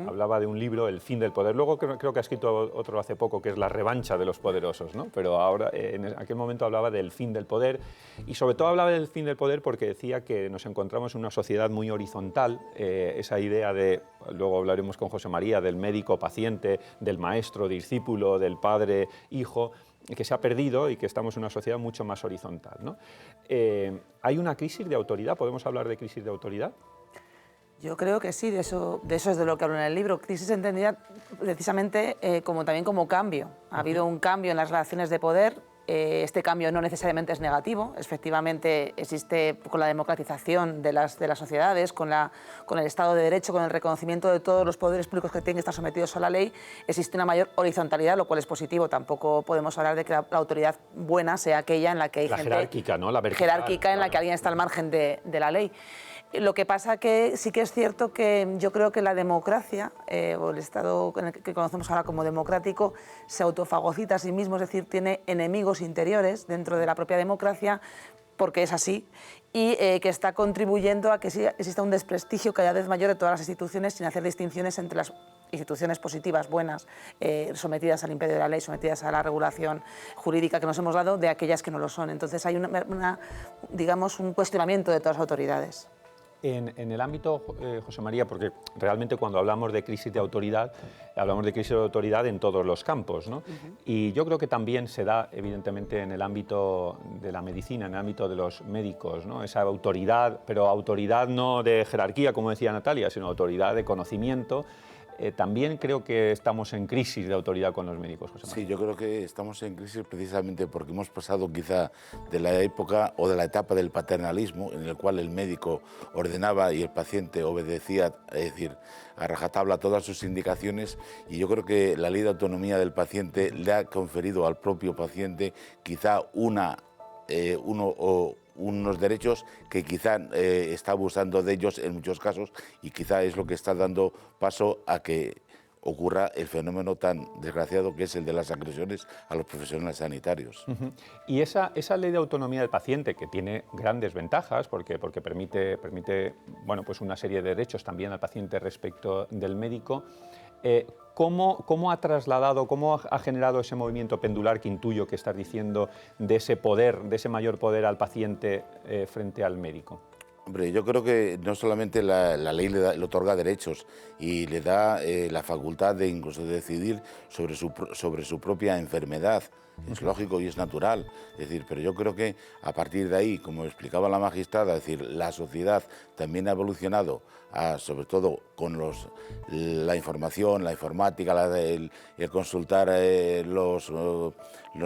hablaba de un libro, El fin del poder. Luego creo que ha escrito otro hace poco, que es La revancha de los poderosos, ¿no? Pero ahora, en aquel momento hablaba del fin del poder, y sobre todo hablaba del fin del poder porque decía que nos encontramos en una sociedad muy horizontal, esa idea de, luego hablaremos con José María, del médico-paciente, del maestro-discípulo, del padre-hijo, que se ha perdido y que estamos en una sociedad mucho más horizontal, ¿no? ¿Hay una crisis de autoridad? ¿Podemos hablar de crisis de autoridad? Yo creo que sí, de eso es de lo que hablo en el libro. Crisis entendida precisamente también como cambio. Ha habido un cambio en las relaciones de poder. Este cambio no necesariamente es negativo. Efectivamente existe con la democratización de las sociedades, con el Estado de Derecho, con el reconocimiento de todos los poderes públicos que tienen que estar sometidos a la ley, existe una mayor horizontalidad, lo cual es positivo. Tampoco podemos hablar de que la autoridad buena sea aquella en la que hay gente jerárquica, ¿no? La vertical, jerárquica, en la que alguien está al margen de la ley. Lo que pasa que sí que es cierto que yo creo que la democracia, o el Estado que conocemos ahora como democrático, se autofagocita a sí mismo, es decir, tiene enemigos interiores dentro de la propia democracia, porque es así, y que está contribuyendo a que exista un desprestigio cada vez mayor de todas las instituciones, sin hacer distinciones entre las instituciones positivas, buenas, sometidas al imperio de la ley, sometidas a la regulación jurídica que nos hemos dado, de aquellas que no lo son. Entonces hay digamos, un cuestionamiento de todas las autoridades. En el ámbito, José María, porque realmente cuando hablamos de crisis de autoridad, hablamos de crisis de autoridad en todos los campos, ¿no? Y yo creo que también se da, evidentemente, en el ámbito de la medicina, en el ámbito de los médicos, ¿no? Esa autoridad, pero autoridad no de jerarquía, como decía Natalia, sino autoridad de conocimiento. También creo que estamos en crisis de autoridad con los médicos, José María. Sí, yo creo que estamos en crisis precisamente porque hemos pasado quizá de la época o de la etapa del paternalismo, en el cual el médico ordenaba y el paciente obedecía, es decir, a rajatabla todas sus indicaciones, y yo creo que la ley de autonomía del paciente le ha conferido al propio paciente quizá unos derechos que quizá está abusando de ellos en muchos casos, y quizá es lo que está dando paso a que ocurra el fenómeno tan desgraciado que es el de las agresiones a los profesionales sanitarios. Y esa ley de autonomía del paciente, que tiene grandes ventajas porque permite bueno, pues una serie de derechos también al paciente respecto del médico, ¿cómo ha trasladado, cómo ha generado ese movimiento pendular que intuyo que estás diciendo, de ese poder, de ese mayor poder al paciente frente al médico? Hombre, yo creo que no solamente la ley le otorga derechos y le da la facultad de incluso decidir sobre su propia enfermedad. Es lógico y es natural, es decir, pero yo creo que a partir de ahí, como explicaba la magistrada, es decir, la sociedad también ha evolucionado, sobre todo con la información, la informática, el consultar los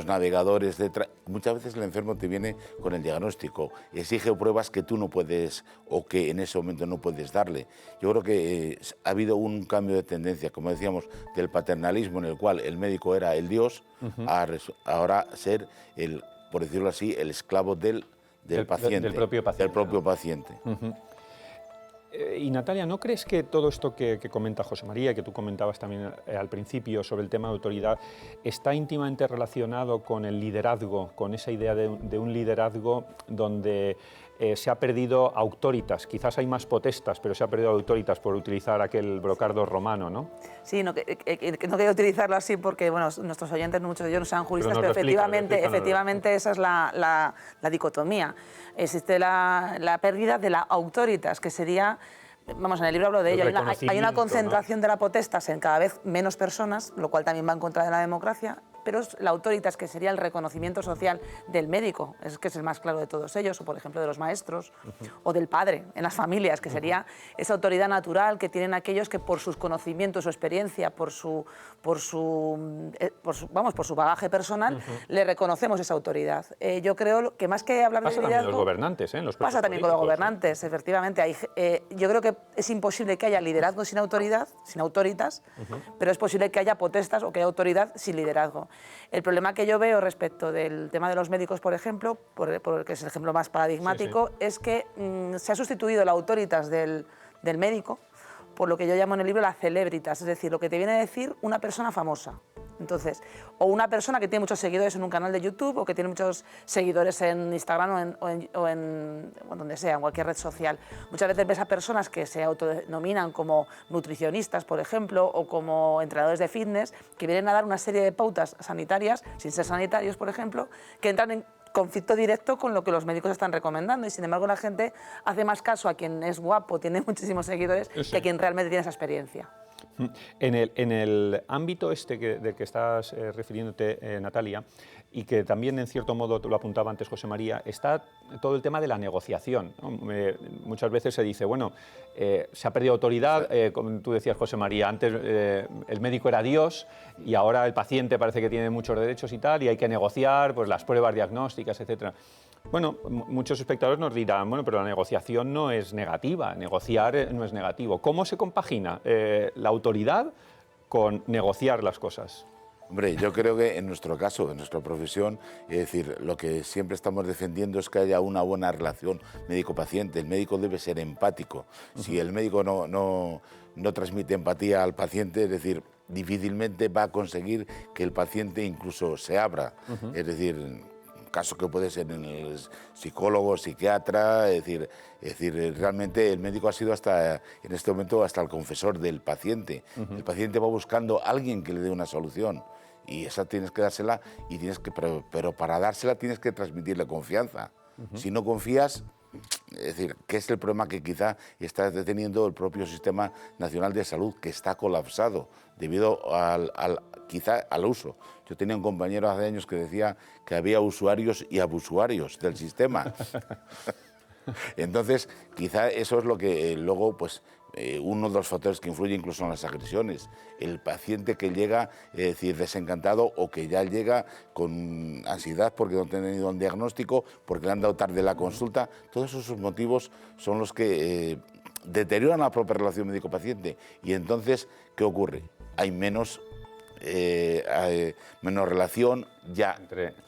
navegadores. Muchas veces el enfermo te viene con el diagnóstico, exige pruebas que tú no puedes o que en ese momento no puedes darle. Yo creo que ha habido un cambio de tendencia, como decíamos, del paternalismo en el cual el médico era el dios, a ahora ser, por decirlo así, el esclavo del paciente. Del propio paciente. Del propio paciente. Y Natalia, ¿no crees que todo esto que comenta José María, que tú comentabas también al principio sobre el tema de autoridad, está íntimamente relacionado con el liderazgo, con esa idea de un liderazgo donde se ha perdido auctoritas. Quizás hay más potestas, pero se ha perdido auctoritas por utilizar aquel brocardo romano, ¿no? Sí, no quería utilizarlo así porque bueno, nuestros oyentes, muchos de ellos no sean juristas, pero efectivamente esa es la dicotomía. Existe la pérdida de la auctoritas, que sería... Vamos, en el libro hablo de ello, hay una concentración, ¿no?, de la potestas en cada vez menos personas, lo cual también va en contra de la democracia, pero es la autoritas, que sería el reconocimiento social del médico, que es el más claro de todos ellos, o por ejemplo de los maestros, o del padre en las familias, que sería esa autoridad natural que tienen aquellos que por sus conocimientos, su experiencia, por su bagaje personal, le reconocemos esa autoridad. Yo creo que más que hablar de liderazgo... Pasa también con los gobernantes, ¿eh? Pasa también con los gobernantes, efectivamente. Yo creo que es imposible que haya liderazgo sin autoridad, sin autoritas, pero es posible que haya potestas o que haya autoridad sin liderazgo. El problema que yo veo respecto del tema de los médicos, por ejemplo, porque es el ejemplo más paradigmático, es que se ha sustituido la autoritas del médico por lo que yo llamo en el libro la celebritas, es decir, lo que te viene a decir una persona famosa. Entonces, o una persona que tiene muchos seguidores en un canal de YouTube, o que tiene muchos seguidores en Instagram o donde sea, en cualquier red social. Muchas veces ves a personas que se autodenominan como nutricionistas, por ejemplo, o como entrenadores de fitness, que vienen a dar una serie de pautas sanitarias, sin ser sanitarios, por ejemplo, que entran en conflicto directo con lo que los médicos están recomendando, y sin embargo la gente hace más caso a quien es guapo, tiene muchísimos seguidores, que a quien realmente tiene esa experiencia. En el ámbito del que estás refiriéndote, Natalia, y que también en cierto modo lo apuntaba antes José María, está todo el tema de la negociación, ¿no? Muchas veces se dice, bueno, se ha perdido autoridad, como tú decías, José María, antes el médico era Dios y ahora el paciente parece que tiene muchos derechos y tal, y hay que negociar pues, las pruebas diagnósticas, etcétera. Bueno, muchos espectadores nos dirán, bueno, pero la negociación no es negativa, negociar no es negativo. ¿Cómo se compagina la autoridad con negociar las cosas? Hombre, yo creo que en nuestro caso, en nuestra profesión, es decir, lo que siempre estamos defendiendo es que haya una buena relación médico-paciente. El médico debe ser empático. Si el médico no transmite empatía al paciente, es decir, difícilmente va a conseguir que el paciente incluso se abra. Es decir, caso que puede ser en el psicólogo, psiquiatra, es decir, realmente el médico ha sido hasta, en este momento, hasta el confesor del paciente. El paciente va buscando a alguien que le dé una solución y esa tienes que dársela, y pero para dársela tienes que transmitirle confianza. Si no confías, es decir, que es el problema que quizá está deteniendo el propio Sistema Nacional de Salud, que está colapsado debido quizá al uso. Yo tenía un compañero hace años que decía que había usuarios y abusuarios del sistema. Entonces, quizá eso es lo que luego, pues, uno de los factores que influye incluso en las agresiones. El paciente que llega, es decir, desencantado, o que ya llega con ansiedad porque no ha tenido un diagnóstico, porque le han dado tarde la consulta. Todos esos motivos son los que deterioran la propia relación médico-paciente. Y entonces, ¿qué ocurre? Hay menos relación ya,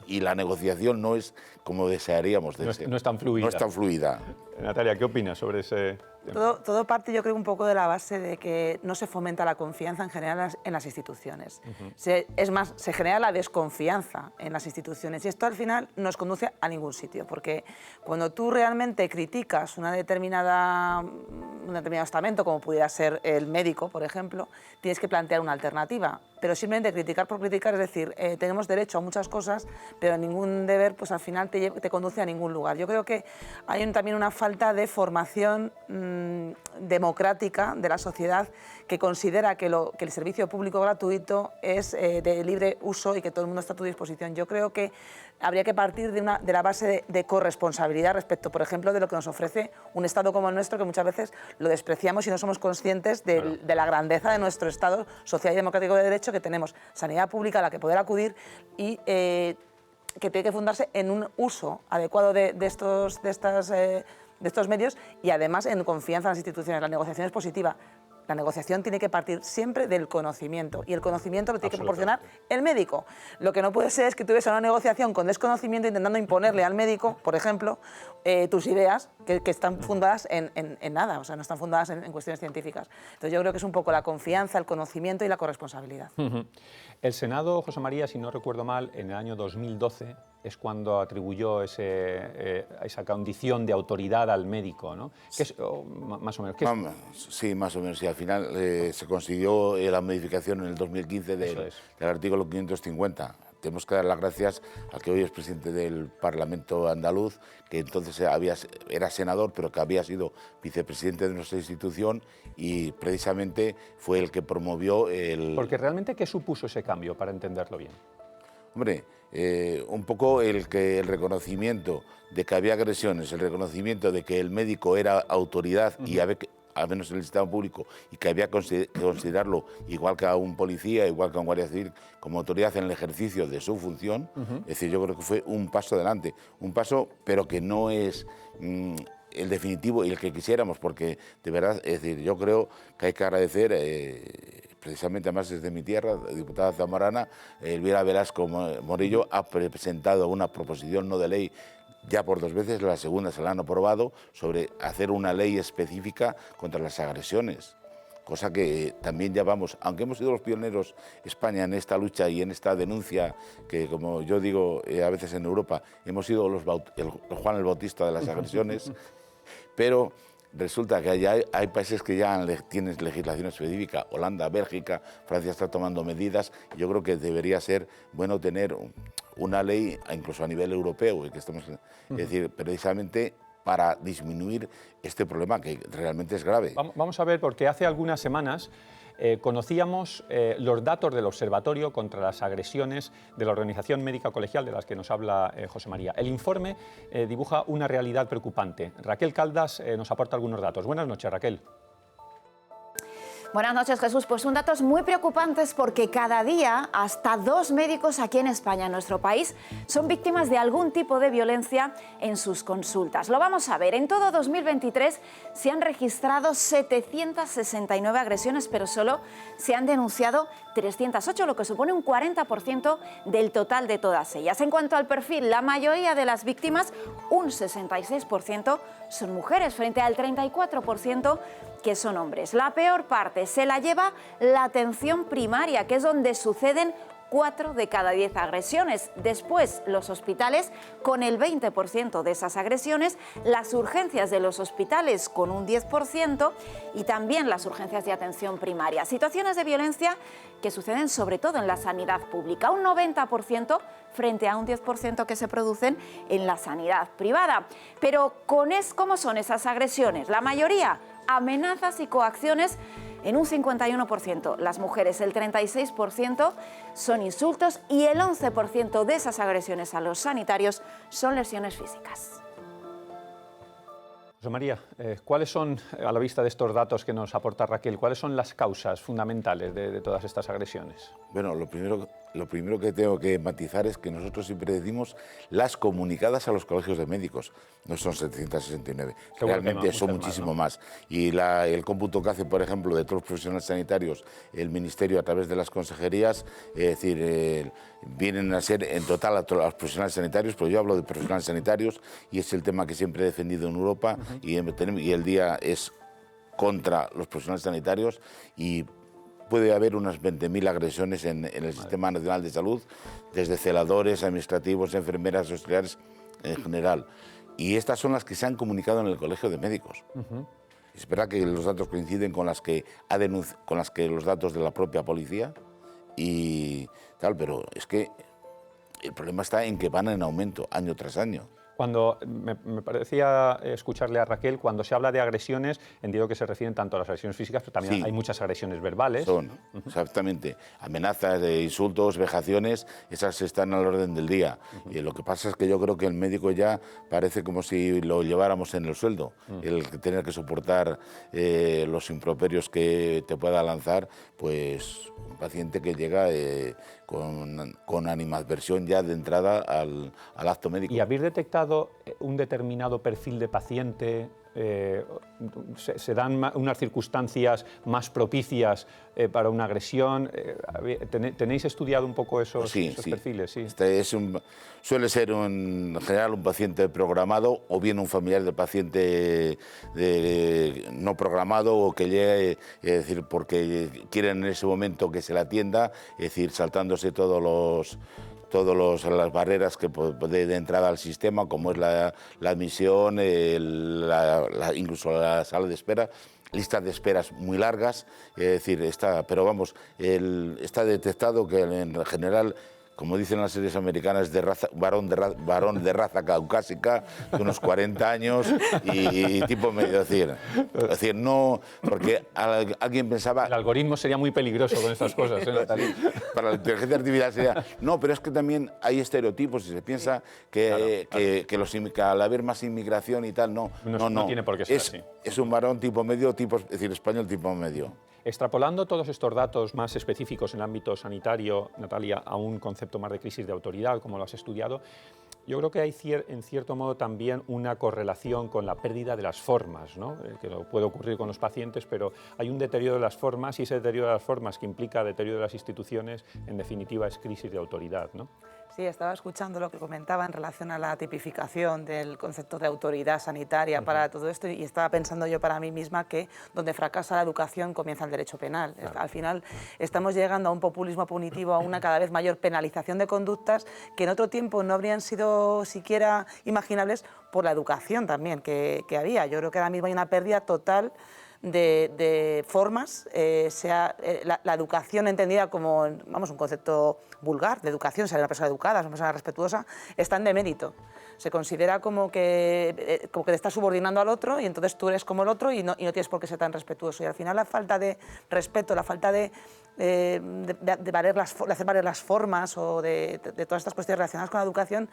y la negociación no es como desearíamos. No es tan fluida. No es tan fluida. Natalia, ¿qué opinas sobre ese tema? Todo parte, yo creo, un poco de la base de que no se fomenta la confianza en general en las instituciones. Es más, se genera la desconfianza en las instituciones, y esto al final no nos conduce a ningún sitio, porque cuando tú realmente criticas un determinado estamento, como pudiera ser el médico, por ejemplo, tienes que plantear una alternativa. Pero simplemente criticar por criticar, es decir, tenemos derecho a muchas cosas, pero ningún deber, pues al final te conduce a ningún lugar. Yo creo que hay también una falta de formación democrática de la sociedad, que considera que el servicio público gratuito es de libre uso y que todo el mundo está a tu disposición. Yo creo que habría que partir de la base de corresponsabilidad respecto, por ejemplo, de lo que nos ofrece un Estado como el nuestro, que muchas veces lo despreciamos y no somos conscientes de la grandeza de nuestro Estado social y democrático de derecho, que tenemos sanidad pública a la que poder acudir y que tiene que fundarse en un uso adecuado de estos medios, y además en confianza en las instituciones. La negociación es positiva, la negociación tiene que partir siempre del conocimiento, y el conocimiento lo tiene que proporcionar el médico. Lo que no puede ser es que tú ves a una negociación con desconocimiento intentando imponerle al médico, por ejemplo, tus ideas que están fundadas en nada, o sea, no están fundadas en cuestiones científicas. Entonces yo creo que es un poco la confianza, el conocimiento y la corresponsabilidad. El Senado, José María, si no recuerdo mal, en el año 2012 es cuando atribuyó esa condición de autoridad al médico, ¿no? ¿Qué es, más o menos? Sí, más o menos. Y al final se consiguió la modificación en el 2015 del artículo 550. Tenemos que dar las gracias al que hoy es presidente del Parlamento andaluz, que entonces era senador, pero que había sido vicepresidente de nuestra institución, y precisamente fue el que promovió el... Porque realmente, ¿qué supuso ese cambio, para entenderlo bien? Hombre, un poco el reconocimiento de que había agresiones, el reconocimiento de que el médico era autoridad y al menos en el sistema público, y que había que considerarlo igual que a un policía, igual que a un guardia civil, como autoridad en el ejercicio de su función. Es decir, yo creo que fue un paso adelante, un paso, pero que no es el definitivo y el que quisiéramos, porque de verdad, es decir, yo creo que hay que agradecer, precisamente además desde mi tierra, la diputada zamorana, Elvira Velasco Morillo, ha presentado una proposición no de ley ya por 2 veces, la segunda se la han aprobado, sobre hacer una ley específica contra las agresiones, cosa que también ya vamos, aunque hemos sido los pioneros España en esta lucha y en esta denuncia, que como yo digo a veces en Europa, hemos sido el Juan el Bautista de las agresiones, pero resulta que hay países que ya tienen legislación específica, Holanda, Bélgica, Francia está tomando medidas, y yo creo que debería ser bueno tener una ley, incluso a nivel europeo, que estamos, es decir, precisamente para disminuir este problema que realmente es grave. Vamos a ver, porque hace algunas semanas conocíamos los datos del Observatorio contra las Agresiones de la Organización Médica Colegial, de las que nos habla José María. El informe dibuja una realidad preocupante. Raquel Caldas nos aporta algunos datos. Buenas noches, Raquel. Buenas noches, Jesús. Pues son datos muy preocupantes, porque cada día hasta 2 médicos aquí en España, en nuestro país, son víctimas de algún tipo de violencia en sus consultas. Lo vamos a ver. En todo 2023 se han registrado 769 agresiones, pero solo se han denunciado 308, lo que supone un 40% del total de todas ellas. En cuanto al perfil, la mayoría de las víctimas, un 66%, son mujeres, frente al 34% que son hombres. La peor parte se la lleva la atención primaria, que es donde suceden 4 de cada 10 agresiones. Después, los hospitales, con el 20% de esas agresiones, las urgencias de los hospitales, con un 10%, y también las urgencias de atención primaria. Situaciones de violencia que suceden sobre todo en la sanidad pública, un 90% frente a un 10% que se producen en la sanidad privada. Pero ¿cómo son esas agresiones? La mayoría, amenazas y coacciones en un 51%. Las mujeres, el 36%, son insultos, y el 11% de esas agresiones a los sanitarios son lesiones físicas. José María, ¿cuáles son, a la vista de estos datos que nos aporta Raquel, cuáles son las causas fundamentales de todas estas agresiones? Bueno, lo primero que tengo que matizar es que nosotros siempre decimos las comunicadas a los colegios de médicos. No son 769, realmente son muchísimo más. Y el cómputo que hace, por ejemplo, de todos los profesionales sanitarios, el Ministerio a través de las consejerías, es decir, vienen a ser en total a todos los profesionales sanitarios, pero yo hablo de profesionales sanitarios, y es el tema que siempre he defendido en Europa, y el día es contra los profesionales sanitarios, y puede haber unas 20.000 agresiones en el Sistema Nacional de Salud, desde celadores, administrativos, enfermeras, auxiliares en general. Y estas son las que se han comunicado en el Colegio de Médicos. Es verdad que los datos coinciden con las que los datos de la propia policía y tal, pero es que el problema está en que van en aumento año tras año. Cuando me parecía escucharle a Raquel, cuando se habla de agresiones, entiendo que se refieren tanto a las agresiones físicas, pero también hay muchas agresiones verbales. Son, exactamente, amenazas, insultos, vejaciones, esas están al orden del día. Y lo que pasa es que yo creo que el médico ya parece como si lo lleváramos en el sueldo, el tener que soportar los improperios que te pueda lanzar, pues un paciente que llega con animadversión ya de entrada al acto médico. ¿Y habéis detectado un determinado perfil de paciente se dan unas circunstancias más propicias para una agresión. ¿Tenéis estudiado un poco esos perfiles? Sí. Suele ser en general un paciente programado o bien un familiar del paciente no programado o que llegue, es decir, porque quieren en ese momento que se le atienda, es decir, saltándose todas las barreras que de entrada al sistema, como es la admisión, incluso la sala de espera, listas de esperas muy largas, es decir, está detectado que en general, como dicen las series americanas, varón de raza caucásica, de unos 40 años y tipo medio. Es decir, no, porque alguien pensaba... El algoritmo sería muy peligroso con estas cosas, Natalia. Para la inteligencia artificial sería... No, pero es que también hay estereotipos y se piensa que al haber más inmigración y tal, no tiene por qué ser así. Es un varón tipo medio, es decir, español tipo medio. Extrapolando todos estos datos más específicos en el ámbito sanitario, Natalia, a un concepto más de crisis de autoridad, como lo has estudiado, yo creo que hay en cierto modo también una correlación con la pérdida de las formas, ¿no? Que puede ocurrir con los pacientes, pero hay un deterioro de las formas y ese deterioro de las formas que implica deterioro de las instituciones, en definitiva es crisis de autoridad, ¿no? Sí, estaba escuchando lo que comentaba en relación a la tipificación del concepto de autoridad sanitaria para todo esto y estaba pensando yo para mí misma que donde fracasa la educación comienza el derecho penal. Claro. Al final estamos llegando a un populismo punitivo, a una cada vez mayor penalización de conductas que en otro tiempo no habrían sido siquiera imaginables por la educación también que había. Yo creo que ahora mismo hay una pérdida total de formas, la educación entendida como un concepto vulgar de educación, ser una persona educada, ser una persona respetuosa, está en demérito. Se considera como que te estás subordinando al otro y entonces tú eres como el otro y no tienes por qué ser tan respetuoso. Y al final la falta de respeto, la falta de hacer valer las formas o de todas estas cuestiones relacionadas con la educación,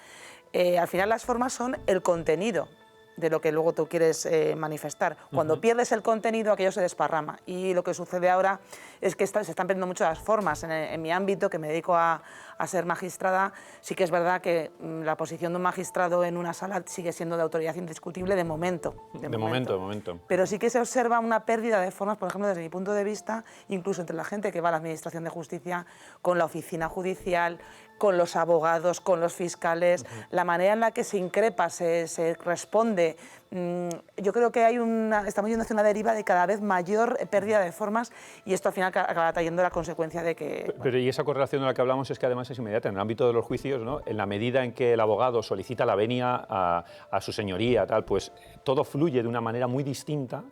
al final las formas son el contenido de lo que luego tú quieres manifestar. Cuando pierdes el contenido, aquello se desparrama. Y lo que sucede ahora es que se están perdiendo mucho las formas. En mi ámbito, que me dedico a ser magistrada, sí que es verdad que la posición de un magistrado en una sala sigue siendo de autoridad indiscutible de momento. De momento. Pero sí que se observa una pérdida de formas, por ejemplo, desde mi punto de vista, incluso entre la gente que va a la Administración de Justicia, con la oficina judicial, con los abogados, con los fiscales, la manera en la que se increpa, se responde. Yo creo que estamos yendo hacia una deriva de cada vez mayor pérdida de formas y esto al final acaba trayendo la consecuencia de que... Pero y esa correlación de la que hablamos es que además es inmediata. En el ámbito de los juicios, ¿no? En la medida en que el abogado solicita la venia a su señoría, pues todo fluye de una manera muy distinta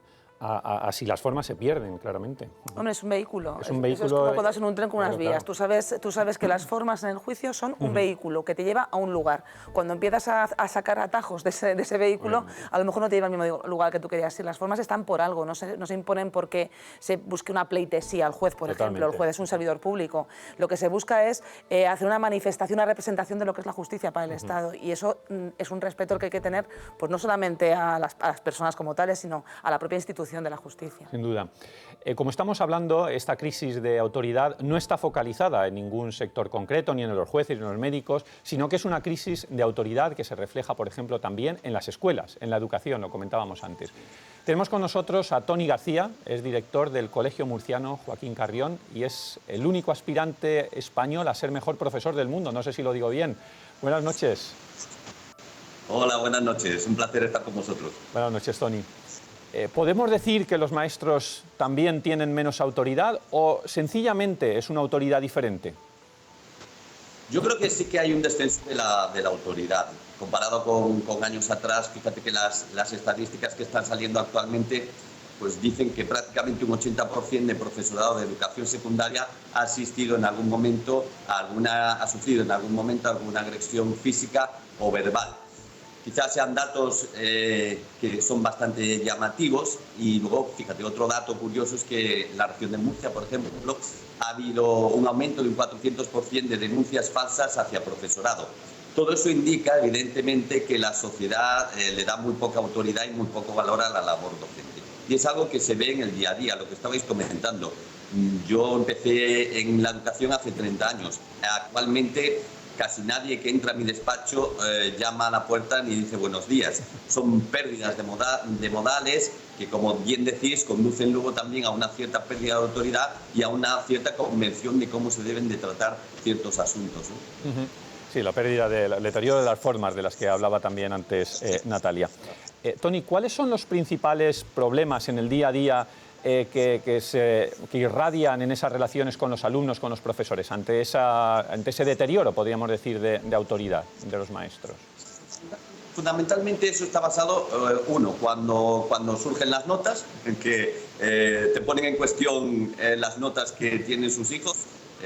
a si las formas se pierden, claramente. Hombre, es un vehículo. Es un vehículo. Eso es como cuando vas en un tren con unas vías. Claro. Tú sabes que las formas en el juicio son un vehículo que te lleva a un lugar. Cuando empiezas a sacar atajos de ese vehículo, a lo mejor no te lleva al mismo lugar que tú querías ir. Las formas están por algo, no se imponen porque se busque una pleitesía al juez, por ejemplo. El juez es un servidor público. Lo que se busca es hacer una manifestación, una representación de lo que es la justicia para el Estado. Y eso es un respeto que hay que tener, pues no solamente a las personas como tales, sino a la propia institución de la justicia. Sin duda. Como estamos hablando, esta crisis de autoridad no está focalizada en ningún sector concreto, ni en los jueces, ni en los médicos, sino que es una crisis de autoridad que se refleja, por ejemplo, también en las escuelas, en la educación, lo comentábamos antes. Tenemos con nosotros a Toni García, es director del Colegio Murciano Joaquín Carrión y es el único aspirante español a ser mejor profesor del mundo. No sé si lo digo bien. Buenas noches. Hola, buenas noches. Un placer estar con vosotros. Buenas noches, Toni. ¿Podemos decir que los maestros también tienen menos autoridad o sencillamente es una autoridad diferente? Yo creo que sí que hay un descenso de la autoridad. Comparado con años atrás, fíjate que las estadísticas que están saliendo actualmente pues dicen que prácticamente un 80% de profesorado de educación secundaria ha asistido en algún momento ha sufrido en algún momento alguna agresión física o verbal. Quizás sean datos que son bastante llamativos y luego, fíjate, otro dato curioso es que en la región de Murcia, por ejemplo, ha habido un aumento de un 400% de denuncias falsas hacia profesorado. Todo eso indica, evidentemente, que la sociedad le da muy poca autoridad y muy poco valor a la labor docente. Y es algo que se ve en el día a día, lo que estabais comentando. Yo empecé en la educación hace 30 años. Actualmente, casi nadie que entra a mi despacho llama a la puerta ni dice buenos días. Son pérdidas de modales que, como bien decís, conducen luego también a una cierta pérdida de autoridad y a una cierta convención de cómo se deben de tratar ciertos asuntos, ¿no? Sí, la pérdida del deterioro de las formas de las que hablaba también antes Natalia. Tony, ¿cuáles son los principales problemas en el día a día que irradian en esas relaciones con los alumnos, con los profesores, ante ese deterioro, podríamos decir, de autoridad de los maestros? Fundamentalmente eso está basado, cuando surgen las notas, en que te ponen en cuestión las notas que tienen sus hijos,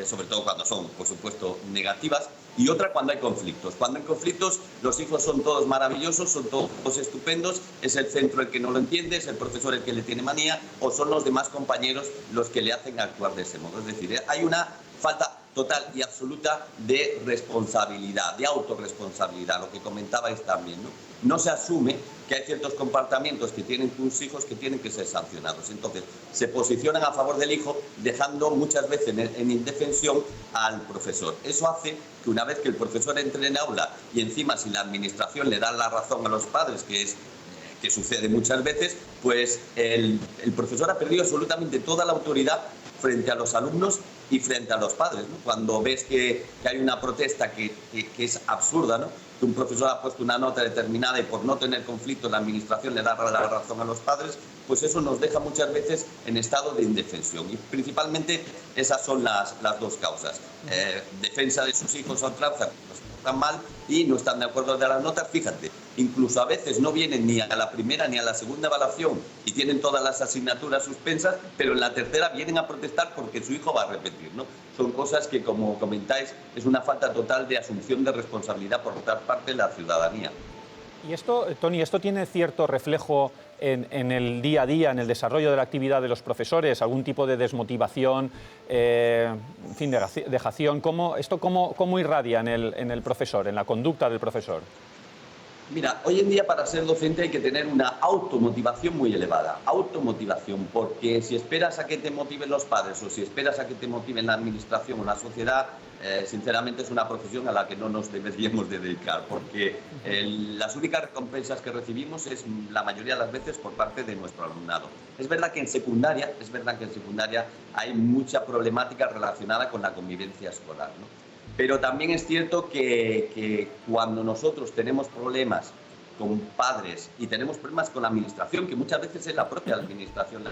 sobre todo cuando son, por supuesto, negativas, y otra cuando hay conflictos. Cuando hay conflictos, los hijos son todos maravillosos, son todos estupendos, es el centro el que no lo entiende, es el profesor el que le tiene manía, o son los demás compañeros los que le hacen actuar de ese modo. Es decir, hay una falta total y absoluta de responsabilidad, de autorresponsabilidad, lo que comentabais también, ¿no? No se asume que hay ciertos comportamientos que tienen tus hijos que tienen que ser sancionados. Entonces, se posicionan a favor del hijo, dejando muchas veces en indefensión al profesor. Eso hace que una vez que el profesor entre en aula y encima si la administración le da la razón a los padres, que sucede muchas veces, pues el profesor ha perdido absolutamente toda la autoridad frente a los alumnos y frente a los padres, ¿no? Cuando ves que hay una protesta que es absurda, ¿no? Que un profesor ha puesto una nota determinada y por no tener conflicto la administración le da la razón a los padres, pues eso nos deja muchas veces en estado de indefensión. Y principalmente esas son las dos causas. Defensa de sus hijos a ultranza, están mal y no están de acuerdo de las notas. Fíjate, incluso a veces no vienen ni a la primera ni a la segunda evaluación y tienen todas las asignaturas suspensas, pero en la tercera vienen a protestar porque su hijo va a repetir, ¿no? Son cosas que, como comentáis, es una falta total de asunción de responsabilidad por otra parte de la ciudadanía. Y esto, Tony, ¿esto tiene cierto reflejo en el día a día, en el desarrollo de la actividad de los profesores? ¿Algún tipo de desmotivación, en fin, dejación? ¿Cómo irradia en el profesor, en la conducta del profesor? Mira, hoy en día para ser docente hay que tener una automotivación muy elevada. Automotivación, porque si esperas a que te motiven los padres o si esperas a que te motiven la administración o la sociedad, sinceramente es una profesión a la que no nos deberíamos dedicar, porque las únicas recompensas que recibimos es la mayoría de las veces por parte de nuestro alumnado. Es verdad que en secundaria hay mucha problemática relacionada con la convivencia escolar, ¿no? Pero también es cierto que cuando nosotros tenemos problemas con padres y tenemos problemas con la administración, que muchas veces es la propia administración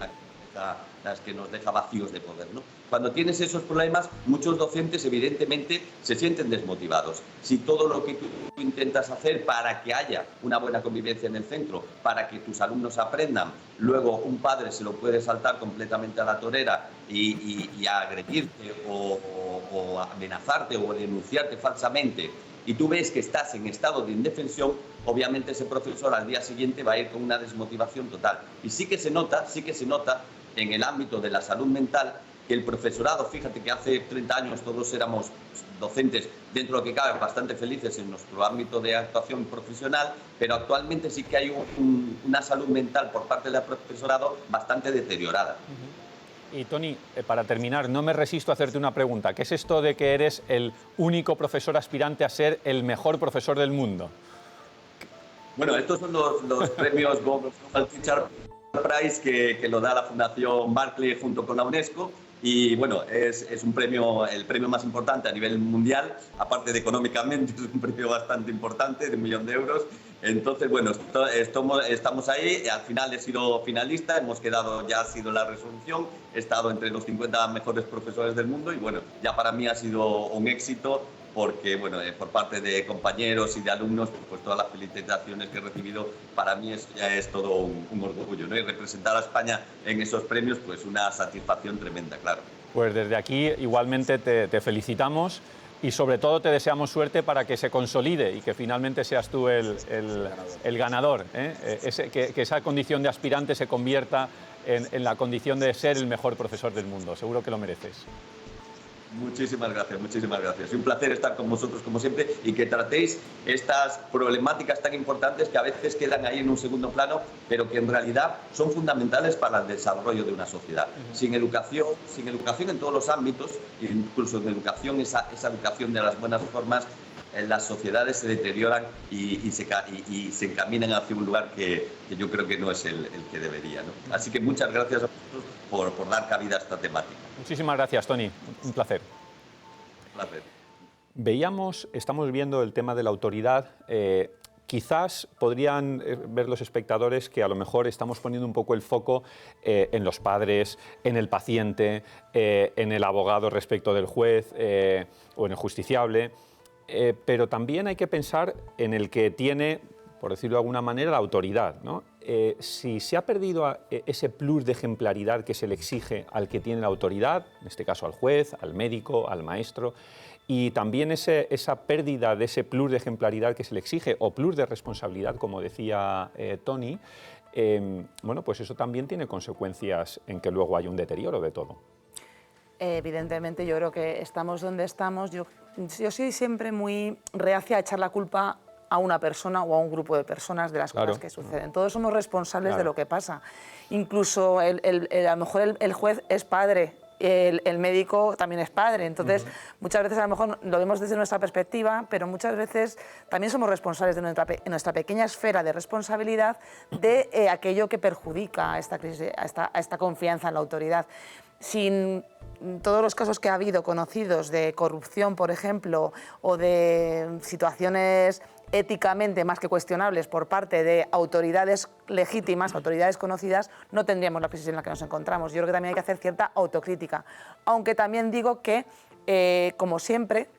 las que nos deja vacíos de poder, ¿no? Cuando tienes esos problemas, muchos docentes evidentemente se sienten desmotivados. Si todo lo que tú intentas hacer para que haya una buena convivencia en el centro, para que tus alumnos aprendan, luego un padre se lo puede saltar completamente a la torera y agredirte o amenazarte o denunciarte falsamente, y tú ves que estás en estado de indefensión, obviamente ese profesor al día siguiente va a ir con una desmotivación total. Y sí que se nota en el ámbito de la salud mental que el profesorado, fíjate que hace 30 años todos éramos docentes, dentro de lo que cabe, bastante felices en nuestro ámbito de actuación profesional, pero actualmente sí que hay una salud mental por parte del profesorado bastante deteriorada. Y Tony, para terminar, no me resisto a hacerte una pregunta. ¿Qué es esto de que eres el único profesor aspirante a ser el mejor profesor del mundo? Bueno, estos son los premios Global Teacher Prize que lo da la Fundación Barclay junto con la UNESCO. Y bueno, es un premio, el premio más importante a nivel mundial, aparte de económicamente, es un premio bastante importante, de 1 millón de euros. Entonces, bueno, estamos ahí, al final he sido finalista, ya ha sido la resolución, he estado entre los 50 mejores profesores del mundo y bueno, ya para mí ha sido un éxito porque, bueno, por parte de compañeros y de alumnos, pues todas las felicitaciones que he recibido, para mí ya es todo un orgullo, ¿no? Y representar a España en esos premios, pues una satisfacción tremenda, claro. Pues desde aquí igualmente te felicitamos y sobre todo te deseamos suerte para que se consolide y que finalmente seas tú el ganador, ¿eh? Que esa condición de aspirante se convierta en la condición de ser el mejor profesor del mundo. Seguro que lo mereces. Muchísimas gracias, muchísimas gracias. Es un placer estar con vosotros como siempre y que tratéis estas problemáticas tan importantes que a veces quedan ahí en un segundo plano, pero que en realidad son fundamentales para el desarrollo de una sociedad. Sin educación en todos los ámbitos, incluso en educación, esa educación de las buenas formas, las sociedades se deterioran y se encaminan hacia un lugar que yo creo que no es el que debería, ¿no? Así que muchas gracias a vosotros por dar cabida a esta temática. Muchísimas gracias, Toni. Un placer. Un placer. Estamos viendo el tema de la autoridad. Quizás podrían ver los espectadores que a lo mejor estamos poniendo un poco el foco en los padres, en el paciente, en el abogado respecto del juez o en el justiciable, pero también hay que pensar en el que tiene, por decirlo de alguna manera, la autoridad, ¿no? Si se ha perdido ese plus de ejemplaridad que se le exige al que tiene la autoridad, en este caso al juez, al médico, al maestro, y también esa pérdida de ese plus de ejemplaridad que se le exige, o plus de responsabilidad, como decía Toni, bueno, pues eso también tiene consecuencias en que luego hay un deterioro de todo. Evidentemente, yo creo que estamos donde estamos. Yo soy siempre muy reacia a echar la culpa a una persona o a un grupo de personas de las cosas que suceden. Todos somos responsables de lo que pasa. Incluso a lo mejor el juez es padre, el médico también es padre. Entonces, muchas veces a lo mejor lo vemos desde nuestra perspectiva, pero muchas veces también somos responsables de nuestra pequeña esfera de responsabilidad de aquello que perjudica a esta crisis, a esta confianza en la autoridad. Sin todos los casos que ha habido conocidos de corrupción, por ejemplo, o de situaciones éticamente más que cuestionables por parte de autoridades legítimas, autoridades conocidas, no tendríamos la crisis en la que nos encontramos. Yo creo que también hay que hacer cierta autocrítica, aunque también digo que, como siempre,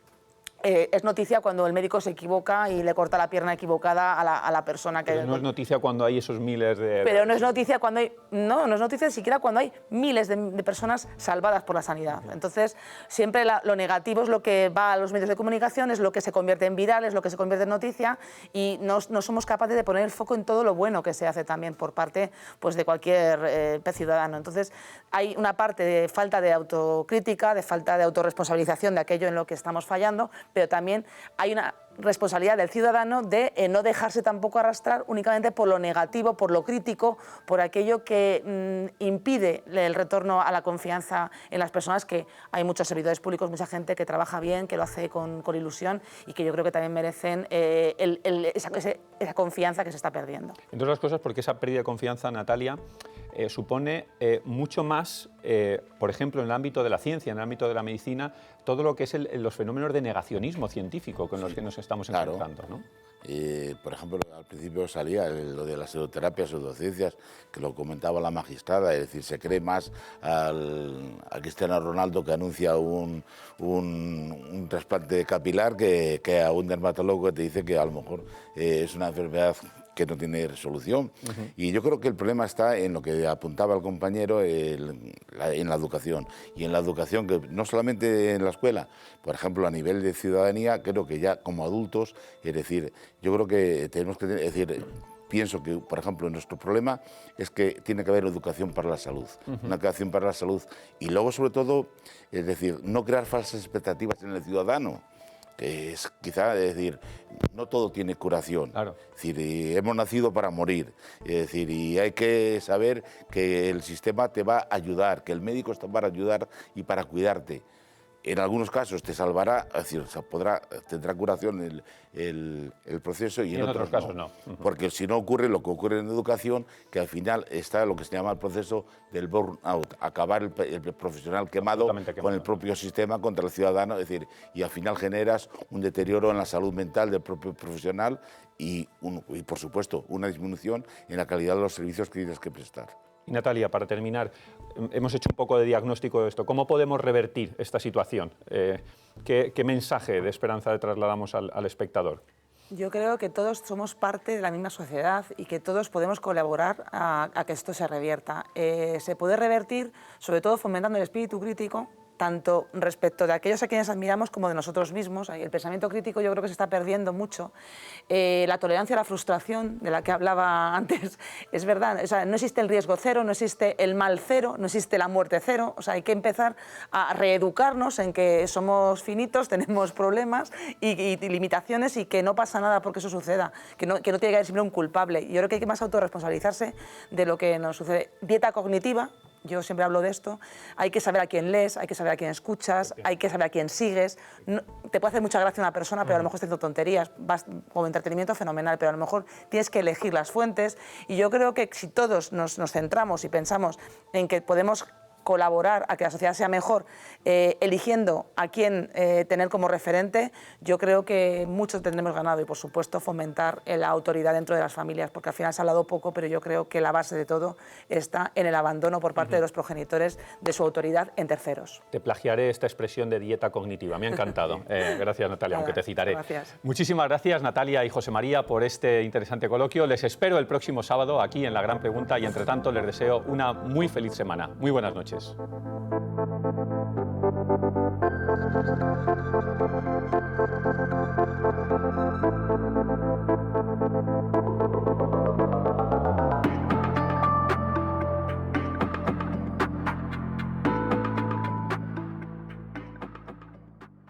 es noticia cuando el médico se equivoca y le corta la pierna equivocada a la persona que... Pero no es noticia cuando hay esos miles de... Pero no es noticia cuando hay... No es noticia siquiera cuando hay miles de personas salvadas por la sanidad. Entonces, siempre lo negativo es lo que va a los medios de comunicación, es lo que se convierte en viral, es lo que se convierte en noticia, y no somos capaces de poner el foco en todo lo bueno que se hace también por parte, pues, de cualquier ciudadano. Entonces, hay una parte de falta de autocrítica, de falta de autorresponsabilización de aquello en lo que estamos fallando, pero también hay una responsabilidad del ciudadano de no dejarse tampoco arrastrar únicamente por lo negativo, por lo crítico, por aquello que impide el retorno a la confianza en las personas, que hay muchos servidores públicos, mucha gente que trabaja bien, que lo hace con ilusión y que yo creo que también merecen esa confianza que se está perdiendo. Entre otras cosas, porque esa pérdida de confianza, Natalia, supone mucho más, por ejemplo, en el ámbito de la ciencia, en el ámbito de la medicina, todo lo que es los fenómenos de negacionismo científico con los que nos estamos enfrentando, ¿no? Por ejemplo, al principio salía lo de las pseudoterapias, pseudociencias, que lo comentaba la magistrada, es decir, se cree más a Cristiano Ronaldo, que anuncia un trasplante capilar, que a un dermatólogo que te dice que a lo mejor es una enfermedad que no tiene resolución. Y yo creo que el problema está en lo que apuntaba el compañero, en la educación. Y en la educación, que no solamente en la escuela, por ejemplo, a nivel de ciudadanía, creo que ya como adultos, es decir, yo creo que tenemos que pienso que, por ejemplo, nuestro problema es que tiene que haber educación para la salud, una educación para la salud. Y luego, sobre todo, es decir, no crear falsas expectativas en el ciudadano, que es quizá, es decir, no todo tiene curación. Claro. Es decir, hemos nacido para morir, es decir, y hay que saber que el sistema te va a ayudar, que el médico está para ayudar y para cuidarte. En algunos casos te salvará, es decir, tendrá curación el proceso, y en otros casos no. Porque si no ocurre lo que ocurre en educación, que al final está lo que se llama el proceso del burnout, acabar el profesional quemado con el propio sistema contra el ciudadano, es decir, y al final generas un deterioro en la salud mental del propio profesional y por supuesto, una disminución en la calidad de los servicios que tienes que prestar. Y Natalia, para terminar, hemos hecho un poco de diagnóstico de esto. ¿Cómo podemos revertir esta situación? ¿Qué mensaje de esperanza le trasladamos al espectador? Yo creo que todos somos parte de la misma sociedad y que todos podemos colaborar a que esto se revierta. Se puede revertir, sobre todo fomentando el espíritu crítico, tanto respecto de aquellos a quienes admiramos como de nosotros mismos. El pensamiento crítico yo creo que se está perdiendo mucho. La tolerancia a la frustración, de la que hablaba antes, es verdad. O sea, no existe el riesgo cero, no existe el mal cero, no existe la muerte cero. O sea, hay que empezar a reeducarnos en que somos finitos, tenemos problemas y limitaciones, y que no pasa nada porque eso suceda, que no tiene que haber siempre un culpable. Yo creo que hay que más autorresponsabilizarse de lo que nos sucede. Dieta cognitiva, yo siempre hablo de esto, hay que saber a quién lees, hay que saber a quién escuchas, hay que saber a quién sigues. No, te puede hacer mucha gracia una persona, pero a lo mejor está haciendo tonterías, como entretenimiento fenomenal, pero a lo mejor tienes que elegir las fuentes, y yo creo que si todos nos centramos y pensamos en que podemos colaborar a que la sociedad sea mejor, eligiendo a quién tener como referente, yo creo que mucho tendremos ganado, y por supuesto fomentar la autoridad dentro de las familias, porque al final se ha hablado poco, pero yo creo que la base de todo está en el abandono por parte de los progenitores de su autoridad en terceros. Te plagiaré esta expresión de dieta cognitiva, me ha encantado. Gracias, Natalia, aunque te citaré. Gracias. Muchísimas gracias, Natalia y José María, por este interesante coloquio. Les espero el próximo sábado aquí en La Gran Pregunta, y entre tanto les deseo una muy feliz semana. Muy buenas noches.